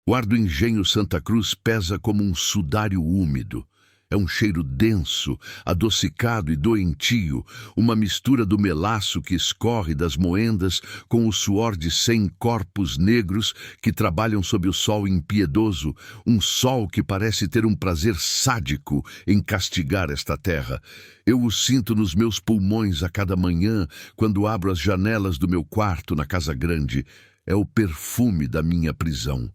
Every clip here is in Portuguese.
O ar do engenho Santa Cruz pesa como um sudário úmido. É um cheiro denso, adocicado e doentio, uma mistura do melaço que escorre das moendas com o suor de 100 corpos negros que trabalham sob o sol impiedoso, um sol que parece ter um prazer sádico em castigar esta terra. Eu o sinto nos meus pulmões a cada manhã, quando abro as janelas do meu quarto na Casa Grande. É o perfume da minha prisão.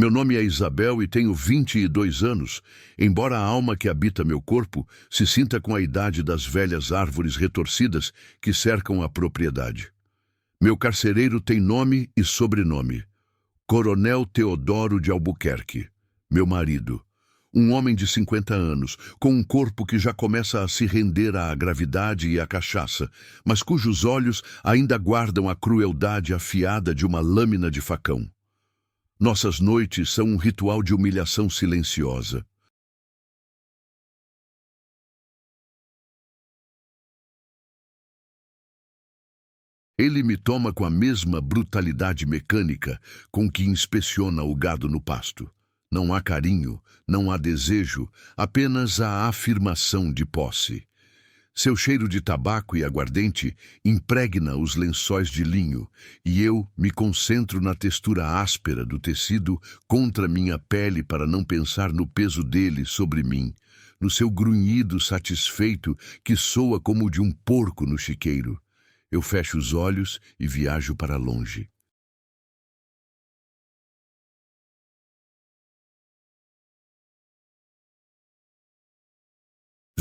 Meu nome é Isabel e tenho 22 anos, embora a alma que habita meu corpo se sinta com a idade das velhas árvores retorcidas que cercam a propriedade. Meu carcereiro tem nome e sobrenome: Coronel Teodoro de Albuquerque, meu marido. Um homem de 50 anos, com um corpo que já começa a se render à gravidade e à cachaça, mas cujos olhos ainda guardam a crueldade afiada de uma lâmina de facão. Nossas noites são um ritual de humilhação silenciosa. Ele me toma com a mesma brutalidade mecânica com que inspeciona o gado no pasto. Não há carinho, não há desejo, apenas a afirmação de posse. Seu cheiro de tabaco e aguardente impregna os lençóis de linho, e eu me concentro na textura áspera do tecido contra minha pele para não pensar no peso dele sobre mim, no seu grunhido satisfeito que soa como o de um porco no chiqueiro. Eu fecho os olhos e viajo para longe.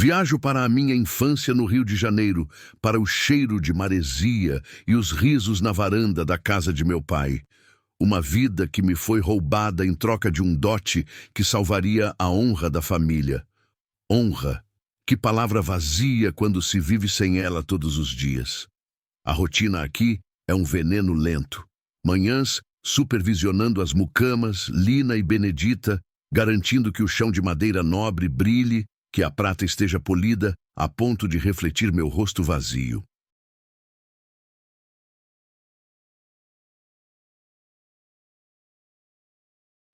Viajo para a minha infância no Rio de Janeiro, para o cheiro de maresia e os risos na varanda da casa de meu pai. Uma vida que me foi roubada em troca de um dote que salvaria a honra da família. Honra, que palavra vazia quando se vive sem ela todos os dias. A rotina aqui é um veneno lento. Manhãs supervisionando as mucamas, Lina e Benedita, garantindo que o chão de madeira nobre brilhe, que a prata esteja polida a ponto de refletir meu rosto vazio.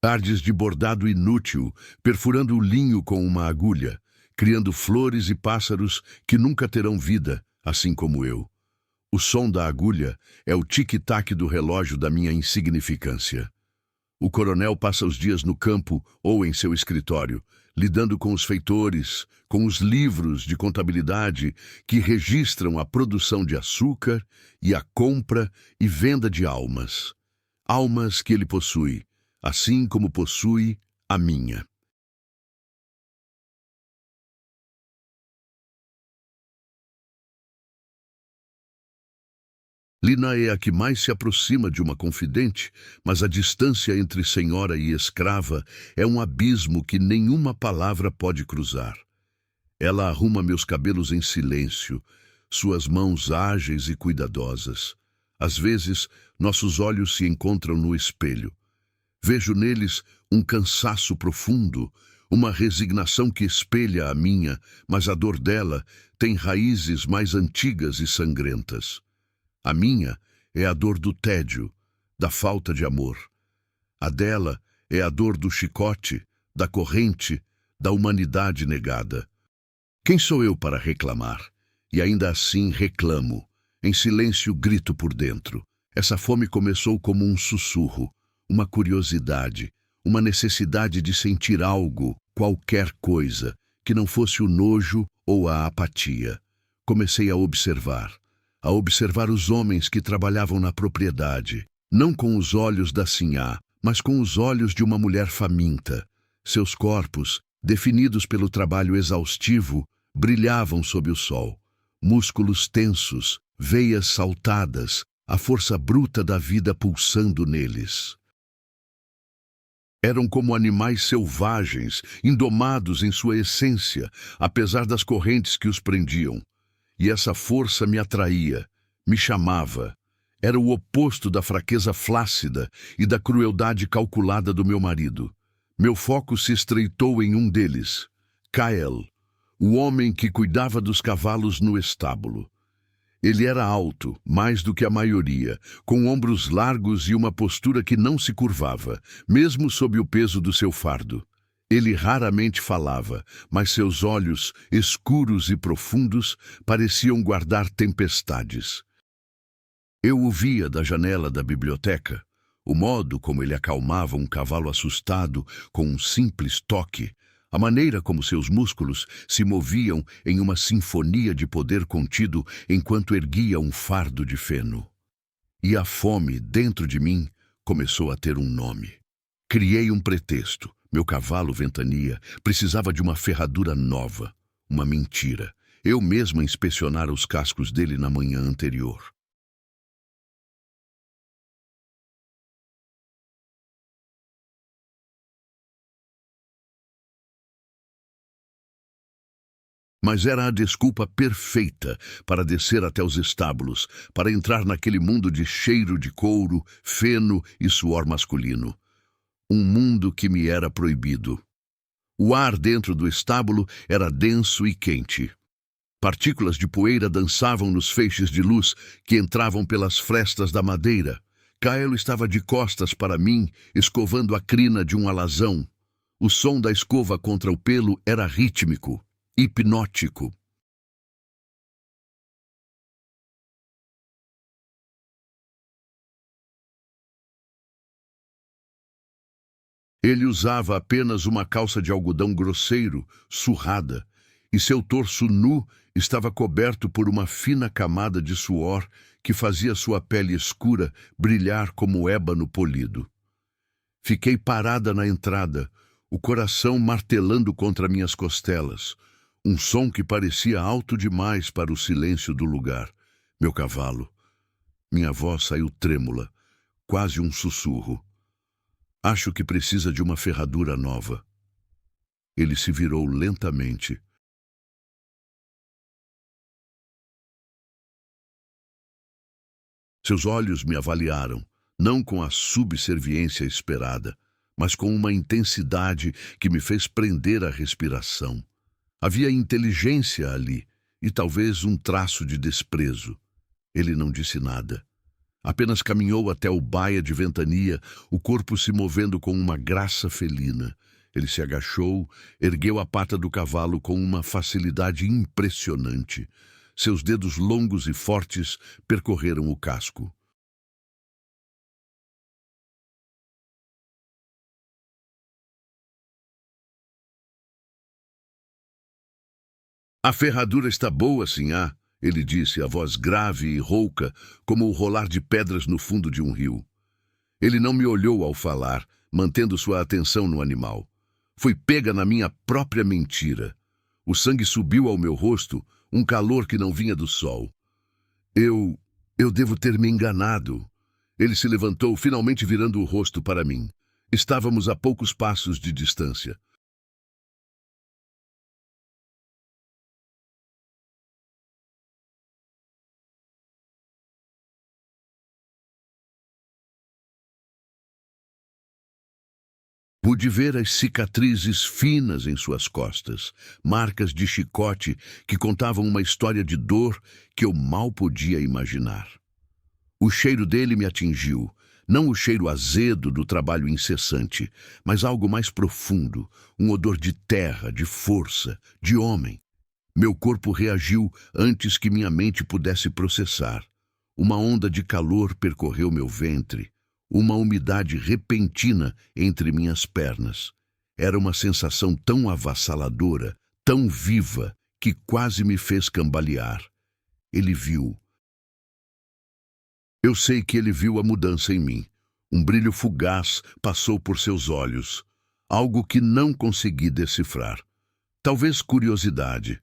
Tardes de bordado inútil, perfurando o linho com uma agulha, criando flores e pássaros que nunca terão vida, assim como eu. O som da agulha é o tic-tac do relógio da minha insignificância. O coronel passa os dias no campo ou em seu escritório, lidando com os feitores, com os livros de contabilidade que registram a produção de açúcar e a compra e venda de almas. Almas que ele possui, assim como possui a minha. Lina é a que mais se aproxima de uma confidente, mas a distância entre senhora e escrava é um abismo que nenhuma palavra pode cruzar. Ela arruma meus cabelos em silêncio, suas mãos ágeis e cuidadosas. Às vezes, nossos olhos se encontram no espelho. Vejo neles um cansaço profundo, uma resignação que espelha a minha, mas a dor dela tem raízes mais antigas e sangrentas. A minha é a dor do tédio, da falta de amor. A dela é a dor do chicote, da corrente, da humanidade negada. Quem sou eu para reclamar? E ainda assim reclamo. Em silêncio grito por dentro. Essa fome começou como um sussurro, uma curiosidade, uma necessidade de sentir algo, qualquer coisa, que não fosse o nojo ou a apatia. Comecei a observar os homens que trabalhavam na propriedade, não com os olhos da sinhá, mas com os olhos de uma mulher faminta. Seus corpos, definidos pelo trabalho exaustivo, brilhavam sob o sol. Músculos tensos, veias saltadas, a força bruta da vida pulsando neles. Eram como animais selvagens, indomados em sua essência, apesar das correntes que os prendiam. E essa força me atraía, me chamava. Era o oposto da fraqueza flácida e da crueldade calculada do meu marido. Meu foco se estreitou em um deles, Kael, o homem que cuidava dos cavalos no estábulo. Ele era alto, mais do que a maioria, com ombros largos e uma postura que não se curvava, mesmo sob o peso do seu fardo. Ele raramente falava, mas seus olhos, escuros e profundos, pareciam guardar tempestades. Eu o via da janela da biblioteca, o modo como ele acalmava um cavalo assustado com um simples toque, a maneira como seus músculos se moviam em uma sinfonia de poder contido enquanto erguia um fardo de feno. E a fome dentro de mim começou a ter um nome. Criei um pretexto. Meu cavalo Ventania precisava de uma ferradura nova, uma mentira. Eu mesma inspecionara os cascos dele na manhã anterior. Mas era a desculpa perfeita para descer até os estábulos, para entrar naquele mundo de cheiro de couro, feno e suor masculino. Um mundo que me era proibido. O ar dentro do estábulo era denso e quente. Partículas de poeira dançavam nos feixes de luz que entravam pelas frestas da madeira. Kaelo estava de costas para mim, escovando a crina de um alazão. O som da escova contra o pelo era rítmico, hipnótico. Ele usava apenas uma calça de algodão grosseiro, surrada, e seu torso nu estava coberto por uma fina camada de suor que fazia sua pele escura brilhar como ébano polido. Fiquei parada na entrada, o coração martelando contra minhas costelas, um som que parecia alto demais para o silêncio do lugar. Meu cavalo. Minha voz saiu trêmula, quase um sussurro. Acho que precisa de uma ferradura nova. Ele se virou lentamente. Seus olhos me avaliaram, não com a subserviência esperada, mas com uma intensidade que me fez prender a respiração. Havia inteligência ali, e talvez um traço de desprezo. Ele não disse nada. Apenas caminhou até o baia de Ventania, o corpo se movendo com uma graça felina. Ele se agachou, ergueu a pata do cavalo com uma facilidade impressionante. Seus dedos longos e fortes percorreram o casco. A ferradura está boa, sinhá, ele disse, a voz grave e rouca, como o rolar de pedras no fundo de um rio. Ele não me olhou ao falar, mantendo sua atenção no animal. Fui pega na minha própria mentira. O sangue subiu ao meu rosto, um calor que não vinha do sol. Eu... eu devo ter me enganado. Ele se levantou, finalmente virando o rosto para mim. Estávamos a poucos passos de distância. Pude ver as cicatrizes finas em suas costas, marcas de chicote que contavam uma história de dor que eu mal podia imaginar. O cheiro dele me atingiu, não o cheiro azedo do trabalho incessante, mas algo mais profundo, um odor de terra, de força, de homem. Meu corpo reagiu antes que minha mente pudesse processar. Uma onda de calor percorreu meu ventre, uma umidade repentina entre minhas pernas. Era uma sensação tão avassaladora, tão viva, que quase me fez cambalear. Ele viu. Eu sei que ele viu a mudança em mim. Um brilho fugaz passou por seus olhos, algo que não consegui decifrar. Talvez curiosidade,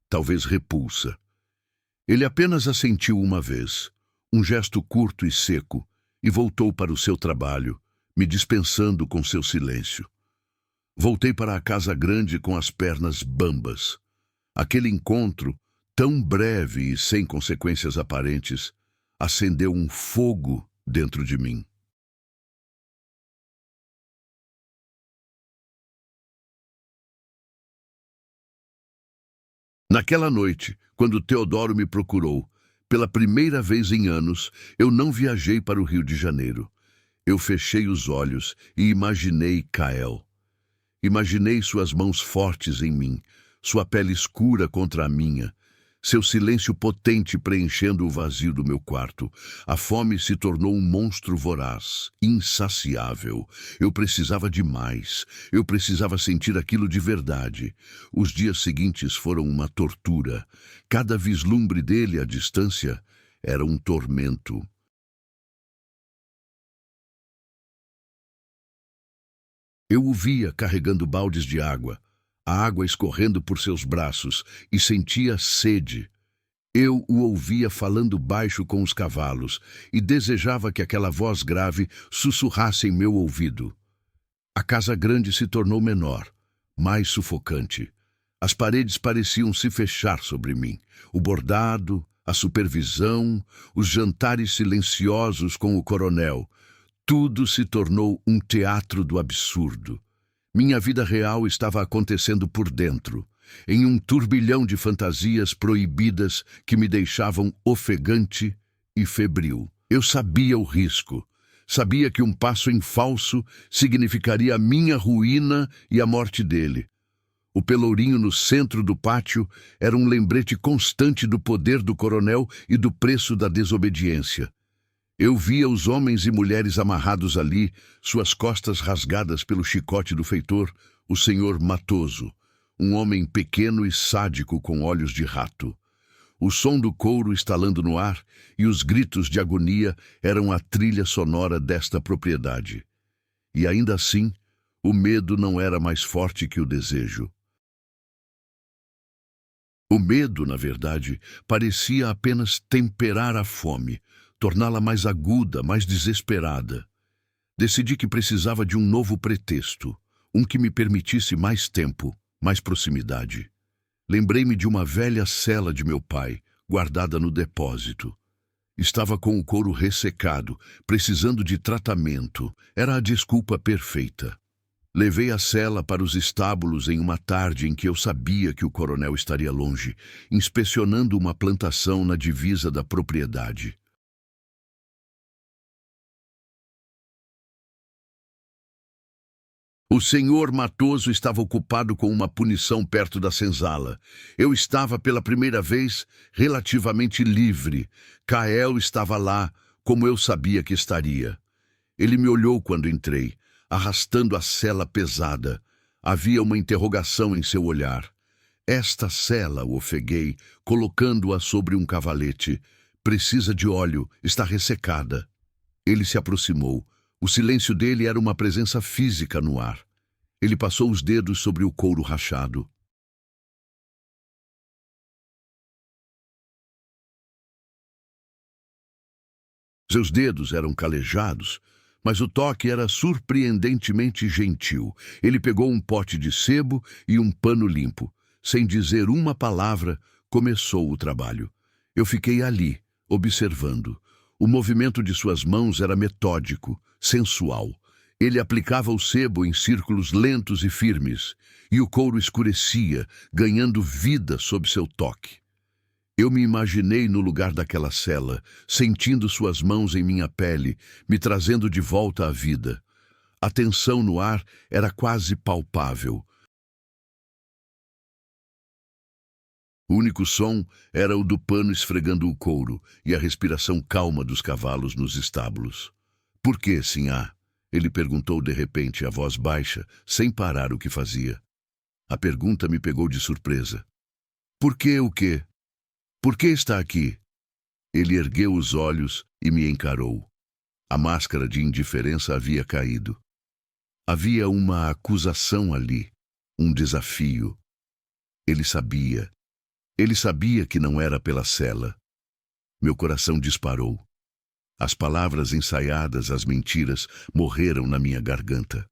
talvez repulsa. Ele apenas assentiu uma vez, um gesto curto e seco, e voltou para o seu trabalho, me dispensando com seu silêncio. Voltei para a casa grande com as pernas bambas. Aquele encontro, tão breve e sem consequências aparentes, acendeu um fogo dentro de mim. Naquela noite, quando Teodoro me procurou, pela primeira vez em anos, eu não viajei para o Rio de Janeiro. Eu fechei os olhos e imaginei Kael. Imaginei suas mãos fortes em mim, sua pele escura contra a minha, seu silêncio potente preenchendo o vazio do meu quarto. A fome se tornou um monstro voraz, insaciável. Eu precisava de mais. Eu precisava sentir aquilo de verdade. Os dias seguintes foram uma tortura. Cada vislumbre dele à distância era um tormento. Eu o via carregando baldes de água, a água escorrendo por seus braços, e sentia sede. Eu o ouvia falando baixo com os cavalos e desejava que aquela voz grave sussurrasse em meu ouvido. A casa grande se tornou menor, mais sufocante. As paredes pareciam se fechar sobre mim. O bordado, a supervisão, os jantares silenciosos com o coronel. Tudo se tornou um teatro do absurdo. Minha vida real estava acontecendo por dentro, em um turbilhão de fantasias proibidas que me deixavam ofegante e febril. Eu sabia o risco. Sabia que um passo em falso significaria a minha ruína e a morte dele. O pelourinho no centro do pátio era um lembrete constante do poder do coronel e do preço da desobediência. Eu via os homens e mulheres amarrados ali, suas costas rasgadas pelo chicote do feitor, o senhor Matoso, um homem pequeno e sádico com olhos de rato. O som do couro estalando no ar e os gritos de agonia eram a trilha sonora desta propriedade. E ainda assim, o medo não era mais forte que o desejo. O medo, na verdade, parecia apenas temperar a fome, torná-la mais aguda, mais desesperada. Decidi que precisava de um novo pretexto, um que me permitisse mais tempo, mais proximidade. Lembrei-me de uma velha cela de meu pai, guardada no depósito. Estava com o couro ressecado, precisando de tratamento. Era a desculpa perfeita. Levei a cela para os estábulos em uma tarde em que eu sabia que o coronel estaria longe, inspecionando uma plantação na divisa da propriedade. O senhor Matoso estava ocupado com uma punição perto da senzala. Eu estava, pela primeira vez, relativamente livre. Kael estava lá, como eu sabia que estaria. Ele me olhou quando entrei, arrastando a cela pesada. Havia uma interrogação em seu olhar. Esta cela, o ofeguei, colocando-a sobre um cavalete. Precisa de óleo, está ressecada. Ele se aproximou. O silêncio dele era uma presença física no ar. Ele passou os dedos sobre o couro rachado. Seus dedos eram calejados, mas o toque era surpreendentemente gentil. Ele pegou um pote de sebo e um pano limpo. Sem dizer uma palavra, começou o trabalho. Eu fiquei ali, observando. O movimento de suas mãos era metódico, sensual. Ele aplicava o sebo em círculos lentos e firmes, e o couro escurecia, ganhando vida sob seu toque. Eu me imaginei no lugar daquela cela, sentindo suas mãos em minha pele, me trazendo de volta à vida. A tensão no ar era quase palpável. O único som era o do pano esfregando o couro e a respiração calma dos cavalos nos estábulos. "Por que, sinhá?" Ele perguntou de repente, a voz baixa, sem parar o que fazia. A pergunta me pegou de surpresa. "Por que o quê? Por que está aqui?" Ele ergueu os olhos e me encarou. A máscara de indiferença havia caído. Havia uma acusação ali, um desafio. Ele sabia. Ele sabia que não era pela cela. Meu coração disparou. As palavras ensaiadas, as mentiras, morreram na minha garganta.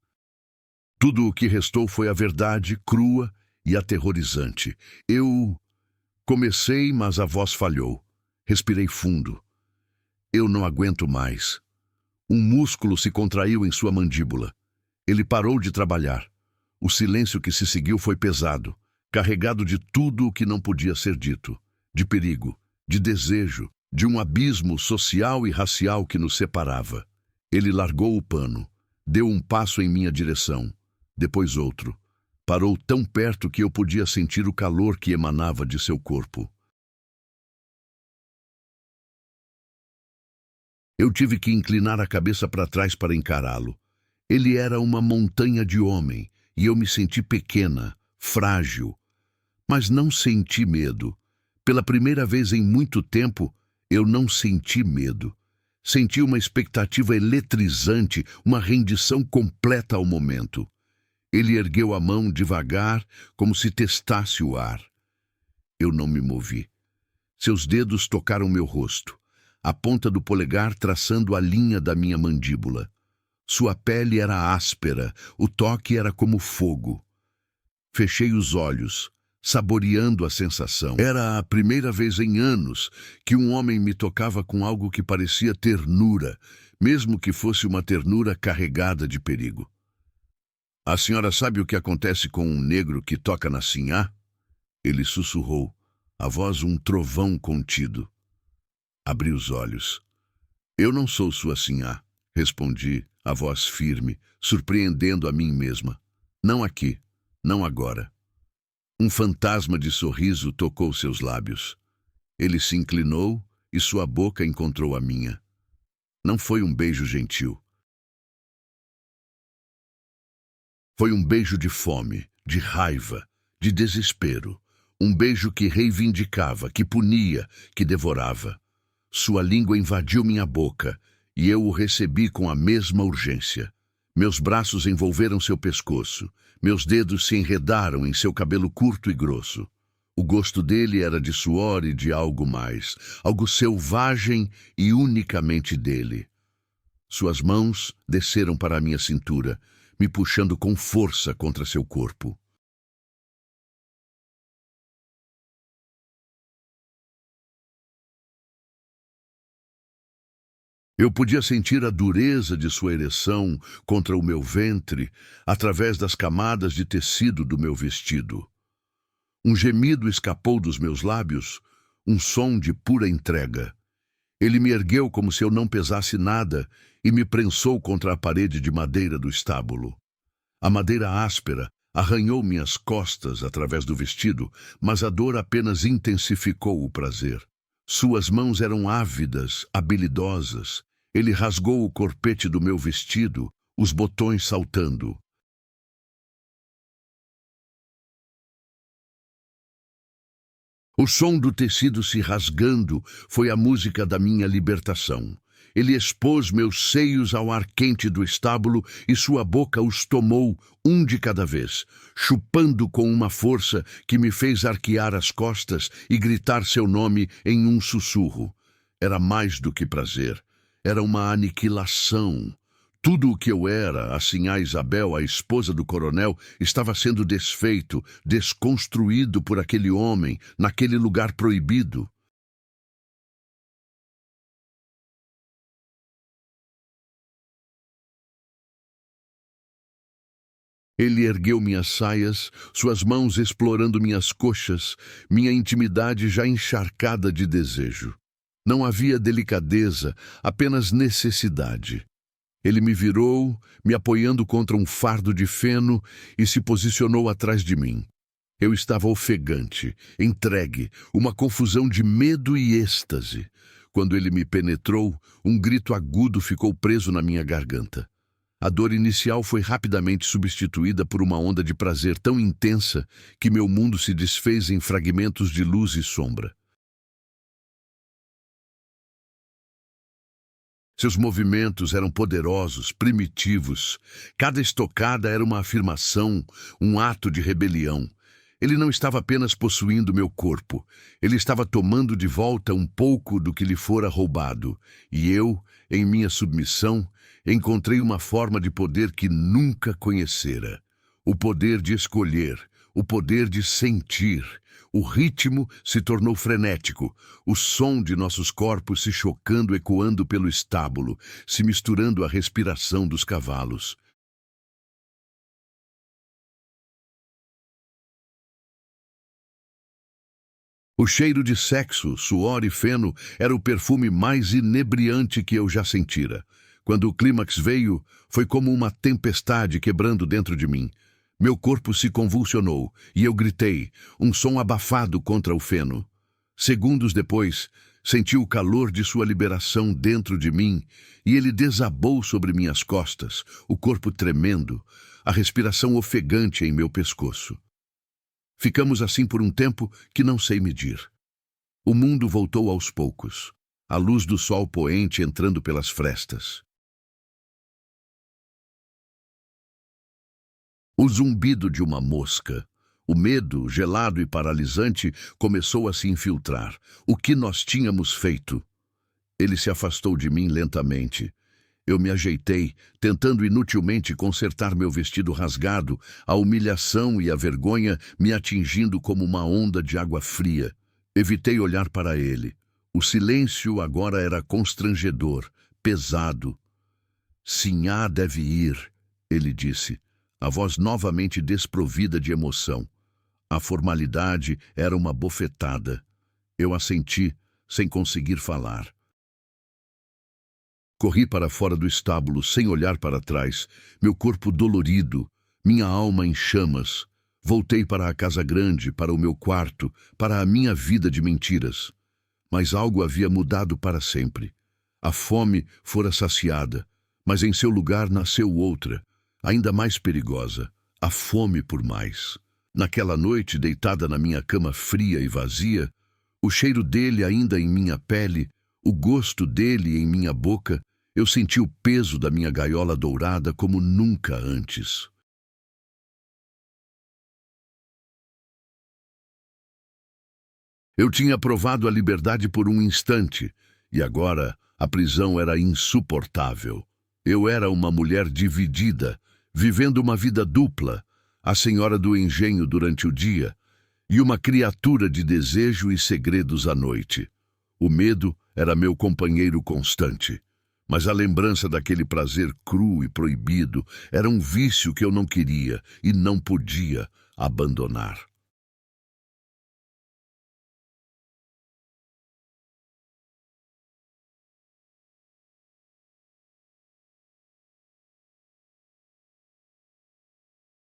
Tudo o que restou foi a verdade crua e aterrorizante. Eu comecei, mas a voz falhou. Respirei fundo. "Eu não aguento mais." Um músculo se contraiu em sua mandíbula. Ele parou de trabalhar. O silêncio que se seguiu foi pesado. carregado de tudo o que não podia ser dito, de perigo, de desejo, de um abismo social e racial que nos separava. Ele largou o pano, deu um passo em minha direção, depois outro. Parou tão perto que eu podia sentir o calor que emanava de seu corpo. Eu tive que inclinar a cabeça para trás para encará-lo. Ele era uma montanha de homem, e eu me senti pequena, frágil. Mas não senti medo. Pela primeira vez em muito tempo, eu não senti medo. Senti uma expectativa eletrizante, uma rendição completa ao momento. Ele ergueu a mão devagar, como se testasse o ar. Eu não me movi. Seus dedos tocaram meu rosto, a ponta do polegar traçando a linha da minha mandíbula. Sua pele era áspera, o toque era como fogo. Fechei os olhos, saboreando a sensação. Era a primeira vez em anos que um homem me tocava com algo que parecia ternura, mesmo que fosse uma ternura carregada de perigo. A senhora sabe o que acontece com um negro que toca na sinhá? Ele sussurrou, a voz um trovão contido. Abri os olhos. Eu não sou sua sinhá, respondi, a voz firme, surpreendendo a mim mesma. Não aqui, não agora. Um fantasma de sorriso tocou seus lábios. Ele se inclinou e sua boca encontrou a minha. Não foi um beijo gentil. Foi um beijo de fome, de raiva, de desespero. Um beijo que reivindicava, que punia, que devorava. Sua língua invadiu minha boca e eu o recebi com a mesma urgência. Meus braços envolveram seu pescoço. Meus dedos se enredaram em seu cabelo curto e grosso. O gosto dele era de suor e de algo mais, algo selvagem e unicamente dele. Suas mãos desceram para a minha cintura, me puxando com força contra seu corpo. Eu podia sentir a dureza de sua ereção contra o meu ventre, através das camadas de tecido do meu vestido. Um gemido escapou dos meus lábios, um som de pura entrega. Ele me ergueu como se eu não pesasse nada e me prensou contra a parede de madeira do estábulo. A madeira áspera arranhou minhas costas através do vestido, mas a dor apenas intensificou o prazer. Suas mãos eram ávidas, habilidosas. Ele rasgou o corpete do meu vestido, os botões saltando. O som do tecido se rasgando foi a música da minha libertação. Ele expôs meus seios ao ar quente do estábulo e sua boca os tomou, um de cada vez, chupando com uma força que me fez arquear as costas e gritar seu nome em um sussurro. Era mais do que prazer. Era uma aniquilação. Tudo o que eu era, assim a Isabel, a esposa do coronel, estava sendo desfeito, desconstruído por aquele homem, naquele lugar proibido. Ele ergueu minhas saias, suas mãos explorando minhas coxas, minha intimidade já encharcada de desejo. Não havia delicadeza, apenas necessidade. Ele me virou, me apoiando contra um fardo de feno e se posicionou atrás de mim. Eu estava ofegante, entregue, uma confusão de medo e êxtase. Quando ele me penetrou, um grito agudo ficou preso na minha garganta. A dor inicial foi rapidamente substituída por uma onda de prazer tão intensa que meu mundo se desfez em fragmentos de luz e sombra. Seus movimentos eram poderosos, primitivos. Cada estocada era uma afirmação, um ato de rebelião. Ele não estava apenas possuindo meu corpo, ele estava tomando de volta um pouco do que lhe fora roubado. E eu, em minha submissão, encontrei uma forma de poder que nunca conhecera. O poder de escolher, o poder de sentir. O ritmo se tornou frenético, o som de nossos corpos se chocando, ecoando pelo estábulo, se misturando à respiração dos cavalos. O cheiro de sexo, suor e feno era o perfume mais inebriante que eu já sentira. Quando o clímax veio, foi como uma tempestade quebrando dentro de mim. Meu corpo se convulsionou e eu gritei, um som abafado contra o feno. Segundos depois, senti o calor de sua liberação dentro de mim e ele desabou sobre minhas costas, o corpo tremendo, a respiração ofegante em meu pescoço. Ficamos assim por um tempo que não sei medir. O mundo voltou aos poucos, a luz do sol poente entrando pelas frestas. O zumbido de uma mosca, o medo, gelado e paralisante, começou a se infiltrar. O que nós tínhamos feito? Ele se afastou de mim lentamente. Eu me ajeitei, tentando inutilmente consertar meu vestido rasgado, a humilhação e a vergonha me atingindo como uma onda de água fria. Evitei olhar para ele. O silêncio agora era constrangedor, pesado. Sinhá deve ir, ele disse, a voz novamente desprovida de emoção. A formalidade era uma bofetada. Eu assenti, sem conseguir falar. Corri para fora do estábulo, sem olhar para trás, meu corpo dolorido, minha alma em chamas. Voltei para a casa grande, para o meu quarto, para a minha vida de mentiras. Mas algo havia mudado para sempre. A fome fora saciada, mas em seu lugar nasceu outra, ainda mais perigosa, a fome por mais. Naquela noite, deitada na minha cama fria e vazia, o cheiro dele ainda em minha pele, o gosto dele em minha boca, eu senti o peso da minha gaiola dourada como nunca antes. Eu tinha provado a liberdade por um instante, e agora a prisão era insuportável. Eu era uma mulher dividida, vivendo uma vida dupla, a senhora do engenho durante o dia e uma criatura de desejo e segredos à noite. O medo era meu companheiro constante, mas a lembrança daquele prazer cru e proibido era um vício que eu não queria e não podia abandonar.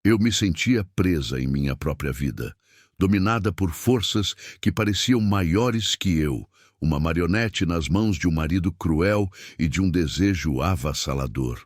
Eu me sentia presa em minha própria vida, dominada por forças que pareciam maiores que eu, uma marionete nas mãos de um marido cruel e de um desejo avassalador.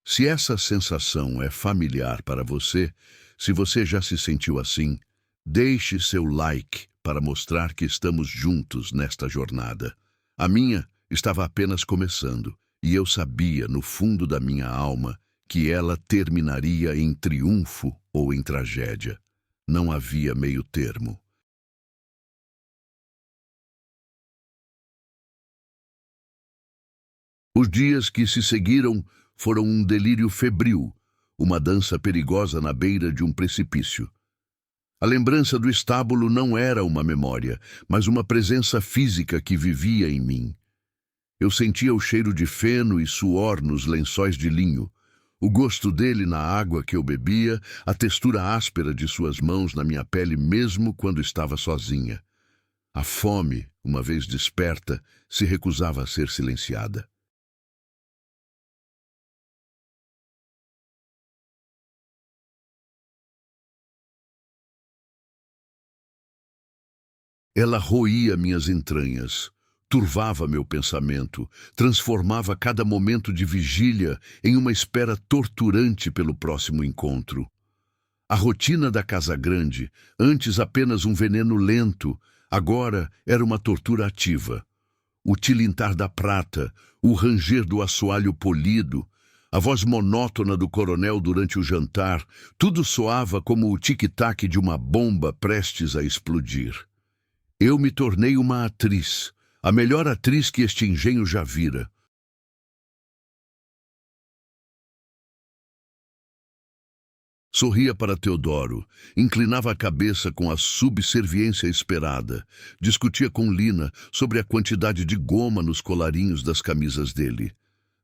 Se essa sensação é familiar para você, se você já se sentiu assim, deixe seu like para mostrar que estamos juntos nesta jornada. A minha estava apenas começando, e eu sabia, no fundo da minha alma, que ela terminaria em triunfo ou em tragédia. Não havia meio termo. Os dias que se seguiram foram um delírio febril, uma dança perigosa na beira de um precipício. A lembrança do estábulo não era uma memória, mas uma presença física que vivia em mim. Eu sentia o cheiro de feno e suor nos lençóis de linho, o gosto dele na água que eu bebia, a textura áspera de suas mãos na minha pele mesmo quando estava sozinha. A fome, uma vez desperta, se recusava a ser silenciada. Ela roía minhas entranhas, turvava meu pensamento, transformava cada momento de vigília em uma espera torturante pelo próximo encontro. A rotina da casa grande, antes apenas um veneno lento, agora era uma tortura ativa. O tilintar da prata, o ranger do assoalho polido, a voz monótona do coronel durante o jantar, tudo soava como o tic-tac de uma bomba prestes a explodir. Eu me tornei uma atriz, a melhor atriz que este engenho já vira. Sorria para Teodoro, inclinava a cabeça com a subserviência esperada, discutia com Lina sobre a quantidade de goma nos colarinhos das camisas dele.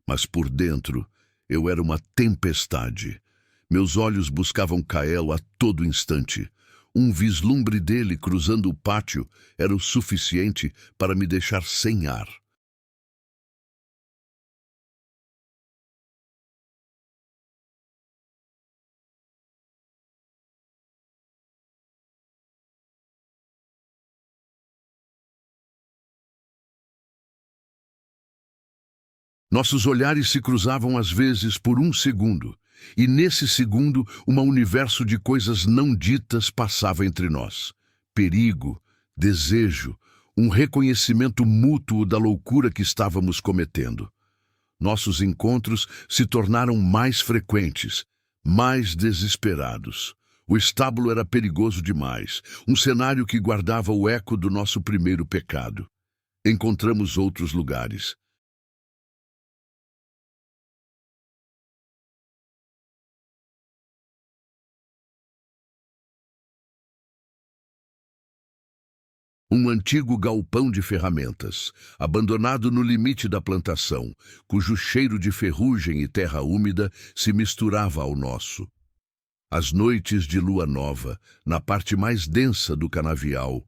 Mas por dentro, eu era uma tempestade. Meus olhos buscavam Kaelo a todo instante. Um vislumbre dele cruzando o pátio era o suficiente para me deixar sem ar. Nossos olhares se cruzavam às vezes por um segundo, e nesse segundo, um universo de coisas não ditas passava entre nós. Perigo, desejo, um reconhecimento mútuo da loucura que estávamos cometendo. Nossos encontros se tornaram mais frequentes, mais desesperados. O estábulo era perigoso demais, um cenário que guardava o eco do nosso primeiro pecado. Encontramos outros lugares. Um antigo galpão de ferramentas, abandonado no limite da plantação, cujo cheiro de ferrugem e terra úmida se misturava ao nosso. As noites de lua nova, na parte mais densa do canavial,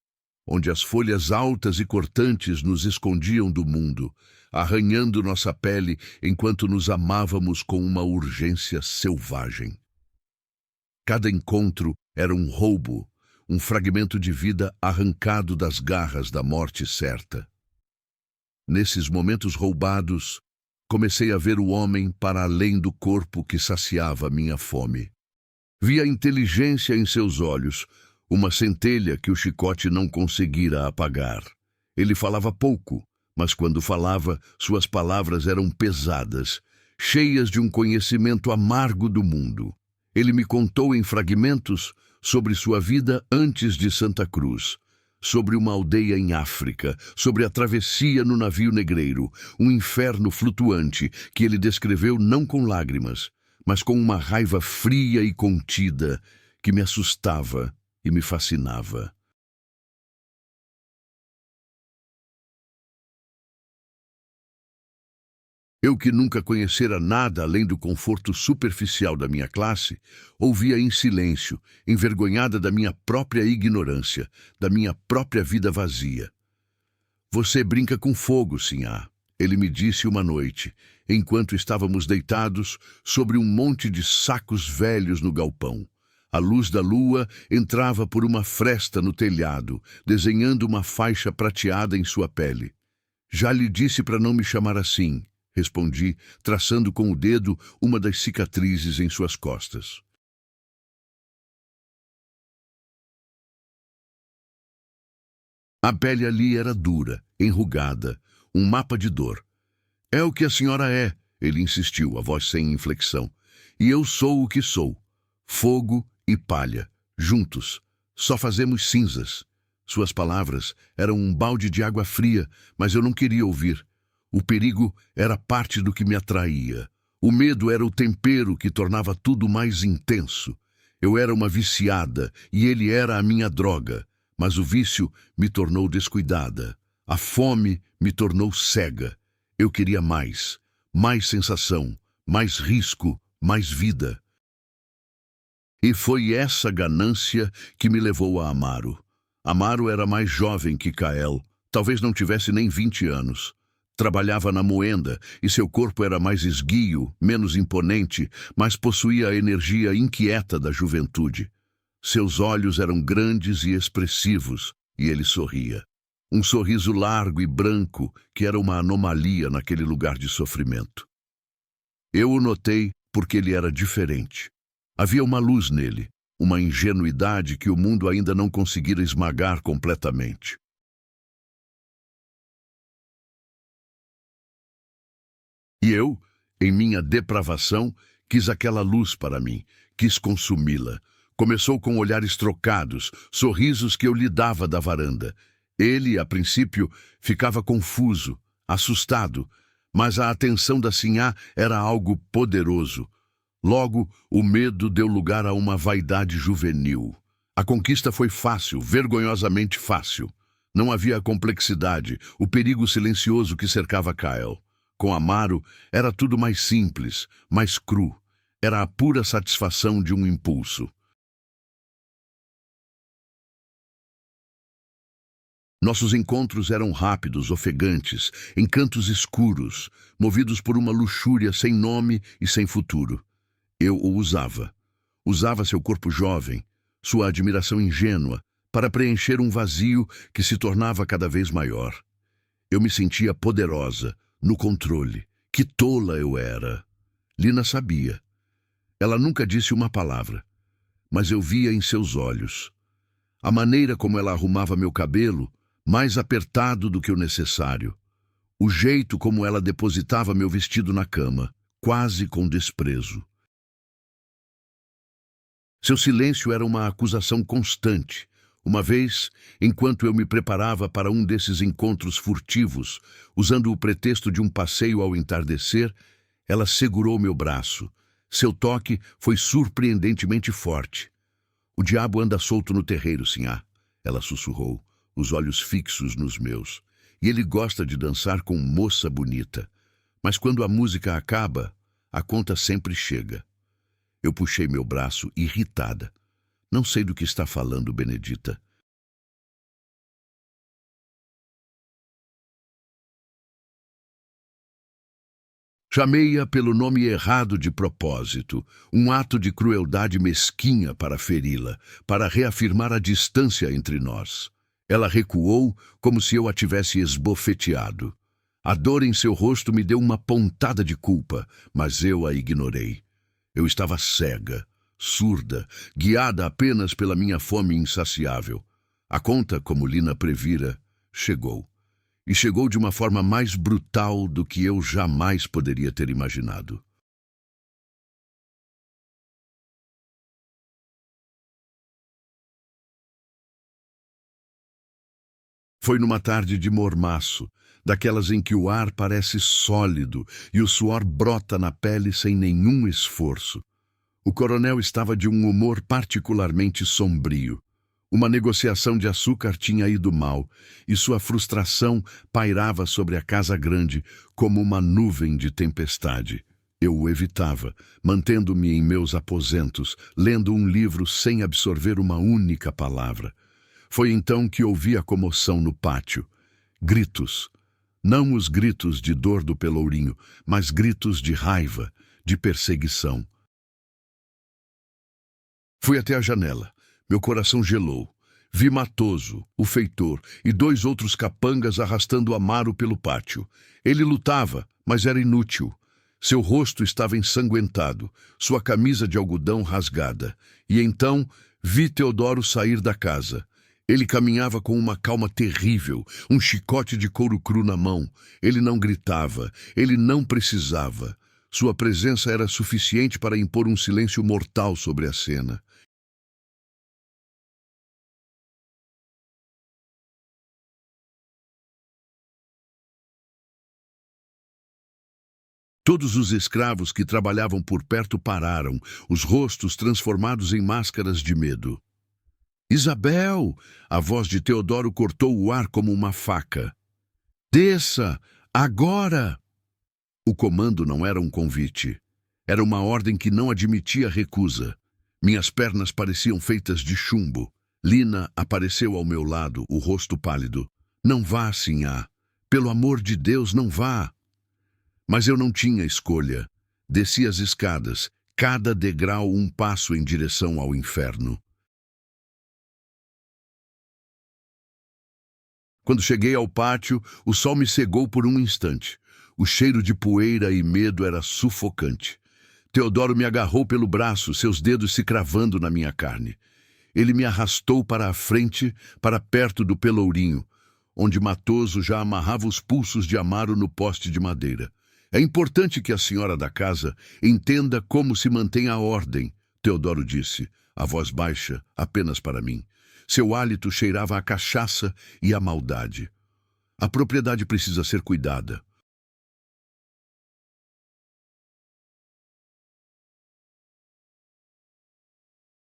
onde as folhas altas e cortantes nos escondiam do mundo, arranhando nossa pele enquanto nos amávamos com uma urgência selvagem. Cada encontro era um roubo, um fragmento de vida arrancado das garras da morte certa. Nesses momentos roubados, comecei a ver o homem para além do corpo que saciava minha fome. Vi a inteligência em seus olhos, uma centelha que o chicote não conseguira apagar. Ele falava pouco, mas quando falava, suas palavras eram pesadas, cheias de um conhecimento amargo do mundo. Ele me contou em fragmentos sobre sua vida antes de Santa Cruz, sobre uma aldeia em África, sobre a travessia no navio negreiro, um inferno flutuante que ele descreveu não com lágrimas, mas com uma raiva fria e contida que me assustava e me fascinava. Eu que nunca conhecera nada além do conforto superficial da minha classe, ouvia em silêncio, envergonhada da minha própria ignorância, da minha própria vida vazia. Você brinca com fogo, Sinhá, ele me disse uma noite, enquanto estávamos deitados sobre um monte de sacos velhos no galpão. A luz da lua entrava por uma fresta no telhado, desenhando uma faixa prateada em sua pele. Já lhe disse para não me chamar assim, respondi, traçando com o dedo uma das cicatrizes em suas costas. A pele ali era dura, enrugada, um mapa de dor. É o que a senhora é, ele insistiu, a voz sem inflexão. E eu sou o que sou. Fogo e palha, juntos. Só fazemos cinzas. Suas palavras eram um balde de água fria, mas eu não queria ouvir. O perigo era parte do que me atraía. O medo era o tempero que tornava tudo mais intenso. Eu era uma viciada e ele era a minha droga, mas o vício me tornou descuidada. A fome me tornou cega. Eu queria mais, mais sensação, mais risco, mais vida. E foi essa ganância que me levou a Amaro. Amaro era mais jovem que Kael, talvez não tivesse nem 20 anos. Trabalhava na moenda e seu corpo era mais esguio, menos imponente, mas possuía a energia inquieta da juventude. Seus olhos eram grandes e expressivos, e ele sorria. Um sorriso largo e branco que era uma anomalia naquele lugar de sofrimento. Eu o notei porque ele era diferente. Havia uma luz nele, uma ingenuidade que o mundo ainda não conseguira esmagar completamente. E eu, em minha depravação, quis aquela luz para mim, quis consumi-la. Começou com olhares trocados, sorrisos que eu lhe dava da varanda. Ele, a princípio, ficava confuso, assustado, mas a atenção da Sinhá era algo poderoso. Logo, o medo deu lugar a uma vaidade juvenil. A conquista foi fácil, vergonhosamente fácil. Não havia a complexidade, o perigo silencioso que cercava Kyle. Com Amaro, era tudo mais simples, mais cru. Era a pura satisfação de um impulso. Nossos encontros eram rápidos, ofegantes, em cantos escuros, movidos por uma luxúria sem nome e sem futuro. Eu o usava. Usava seu corpo jovem, sua admiração ingênua, para preencher um vazio que se tornava cada vez maior. Eu me sentia poderosa, no controle. Que tola eu era! Lina sabia. Ela nunca disse uma palavra, mas eu via em seus olhos. A maneira como ela arrumava meu cabelo, mais apertado do que o necessário. O jeito como ela depositava meu vestido na cama, quase com desprezo. Seu silêncio era uma acusação constante. Uma vez, enquanto eu me preparava para um desses encontros furtivos, usando o pretexto de um passeio ao entardecer, ela segurou meu braço. Seu toque foi surpreendentemente forte. "O diabo anda solto no terreiro, sinhá", ela sussurrou, os olhos fixos nos meus. "E ele gosta de dançar com moça bonita. Mas quando a música acaba, a conta sempre chega." Eu puxei meu braço, irritada. "Não sei do que está falando, Benedita." Chamei-a pelo nome errado de propósito, um ato de crueldade mesquinha para feri-la, para reafirmar a distância entre nós. Ela recuou como se eu a tivesse esbofeteado. A dor em seu rosto me deu uma pontada de culpa, mas eu a ignorei. Eu estava cega, surda, guiada apenas pela minha fome insaciável. A conta, como Lina previra, chegou. E chegou de uma forma mais brutal do que eu jamais poderia ter imaginado. Foi numa tarde de mormaço, daquelas em que o ar parece sólido e o suor brota na pele sem nenhum esforço. O coronel estava de um humor particularmente sombrio. Uma negociação de açúcar tinha ido mal, e sua frustração pairava sobre a casa grande como uma nuvem de tempestade. Eu o evitava, mantendo-me em meus aposentos, lendo um livro sem absorver uma única palavra. Foi então que ouvi a comoção no pátio. Gritos. Não os gritos de dor do Pelourinho, mas gritos de raiva, de perseguição. Fui até a janela. Meu coração gelou. Vi Matoso, o feitor, e 2 outros capangas arrastando Amaro pelo pátio. Ele lutava, mas era inútil. Seu rosto estava ensanguentado, sua camisa de algodão rasgada. E então vi Teodoro sair da casa. Ele caminhava com uma calma terrível, um chicote de couro cru na mão. Ele não gritava, ele não precisava. Sua presença era suficiente para impor um silêncio mortal sobre a cena. Todos os escravos que trabalhavam por perto pararam, os rostos transformados em máscaras de medo. "Isabel!" A voz de Teodoro cortou o ar como uma faca. "Desça! Agora!" O comando não era um convite. Era uma ordem que não admitia recusa. Minhas pernas pareciam feitas de chumbo. Lina apareceu ao meu lado, o rosto pálido. "Não vá, sinhá. Pelo amor de Deus, não vá." Mas eu não tinha escolha. Desci as escadas, cada degrau um passo em direção ao inferno. Quando cheguei ao pátio, o sol me cegou por um instante. O cheiro de poeira e medo era sufocante. Teodoro me agarrou pelo braço, seus dedos se cravando na minha carne. Ele me arrastou para a frente, para perto do Pelourinho, onde Matoso já amarrava os pulsos de Amaro no poste de madeira. "É importante que a senhora da casa entenda como se mantém a ordem", Teodoro disse, a voz baixa, apenas para mim. Seu hálito cheirava a cachaça e a maldade. "A propriedade precisa ser cuidada."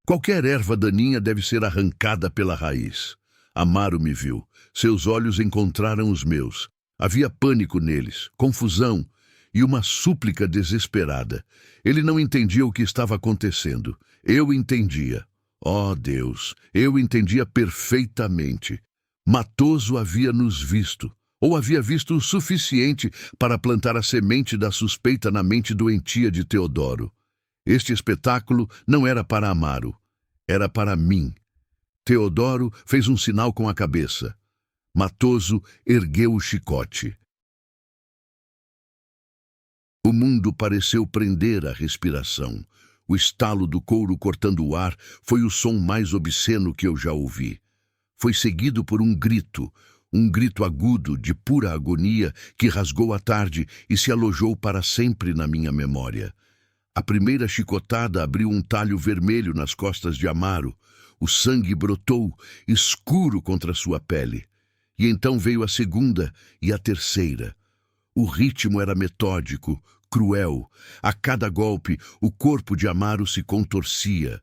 Qualquer erva daninha deve ser arrancada pela raiz. Amaro me viu. Seus olhos encontraram os meus. Havia pânico neles, confusão e uma súplica desesperada. Ele não entendia o que estava acontecendo. Eu entendia. Oh, Deus, eu entendia perfeitamente. Matoso havia nos visto, ou havia visto o suficiente para plantar a semente da suspeita na mente doentia de Teodoro. Este espetáculo não era para Amaro, era para mim. Teodoro fez um sinal com a cabeça. Matoso ergueu o chicote. O mundo pareceu prender a respiração. O estalo do couro cortando o ar foi o som mais obsceno que eu já ouvi. Foi seguido por um grito agudo de pura agonia que rasgou a tarde e se alojou para sempre na minha memória. A primeira chicotada abriu um talho vermelho nas costas de Amaro. O sangue brotou, escuro contra sua pele. E então veio a segunda e a terceira. O ritmo era metódico, cruel. A cada golpe, o corpo de Amaro se contorcia.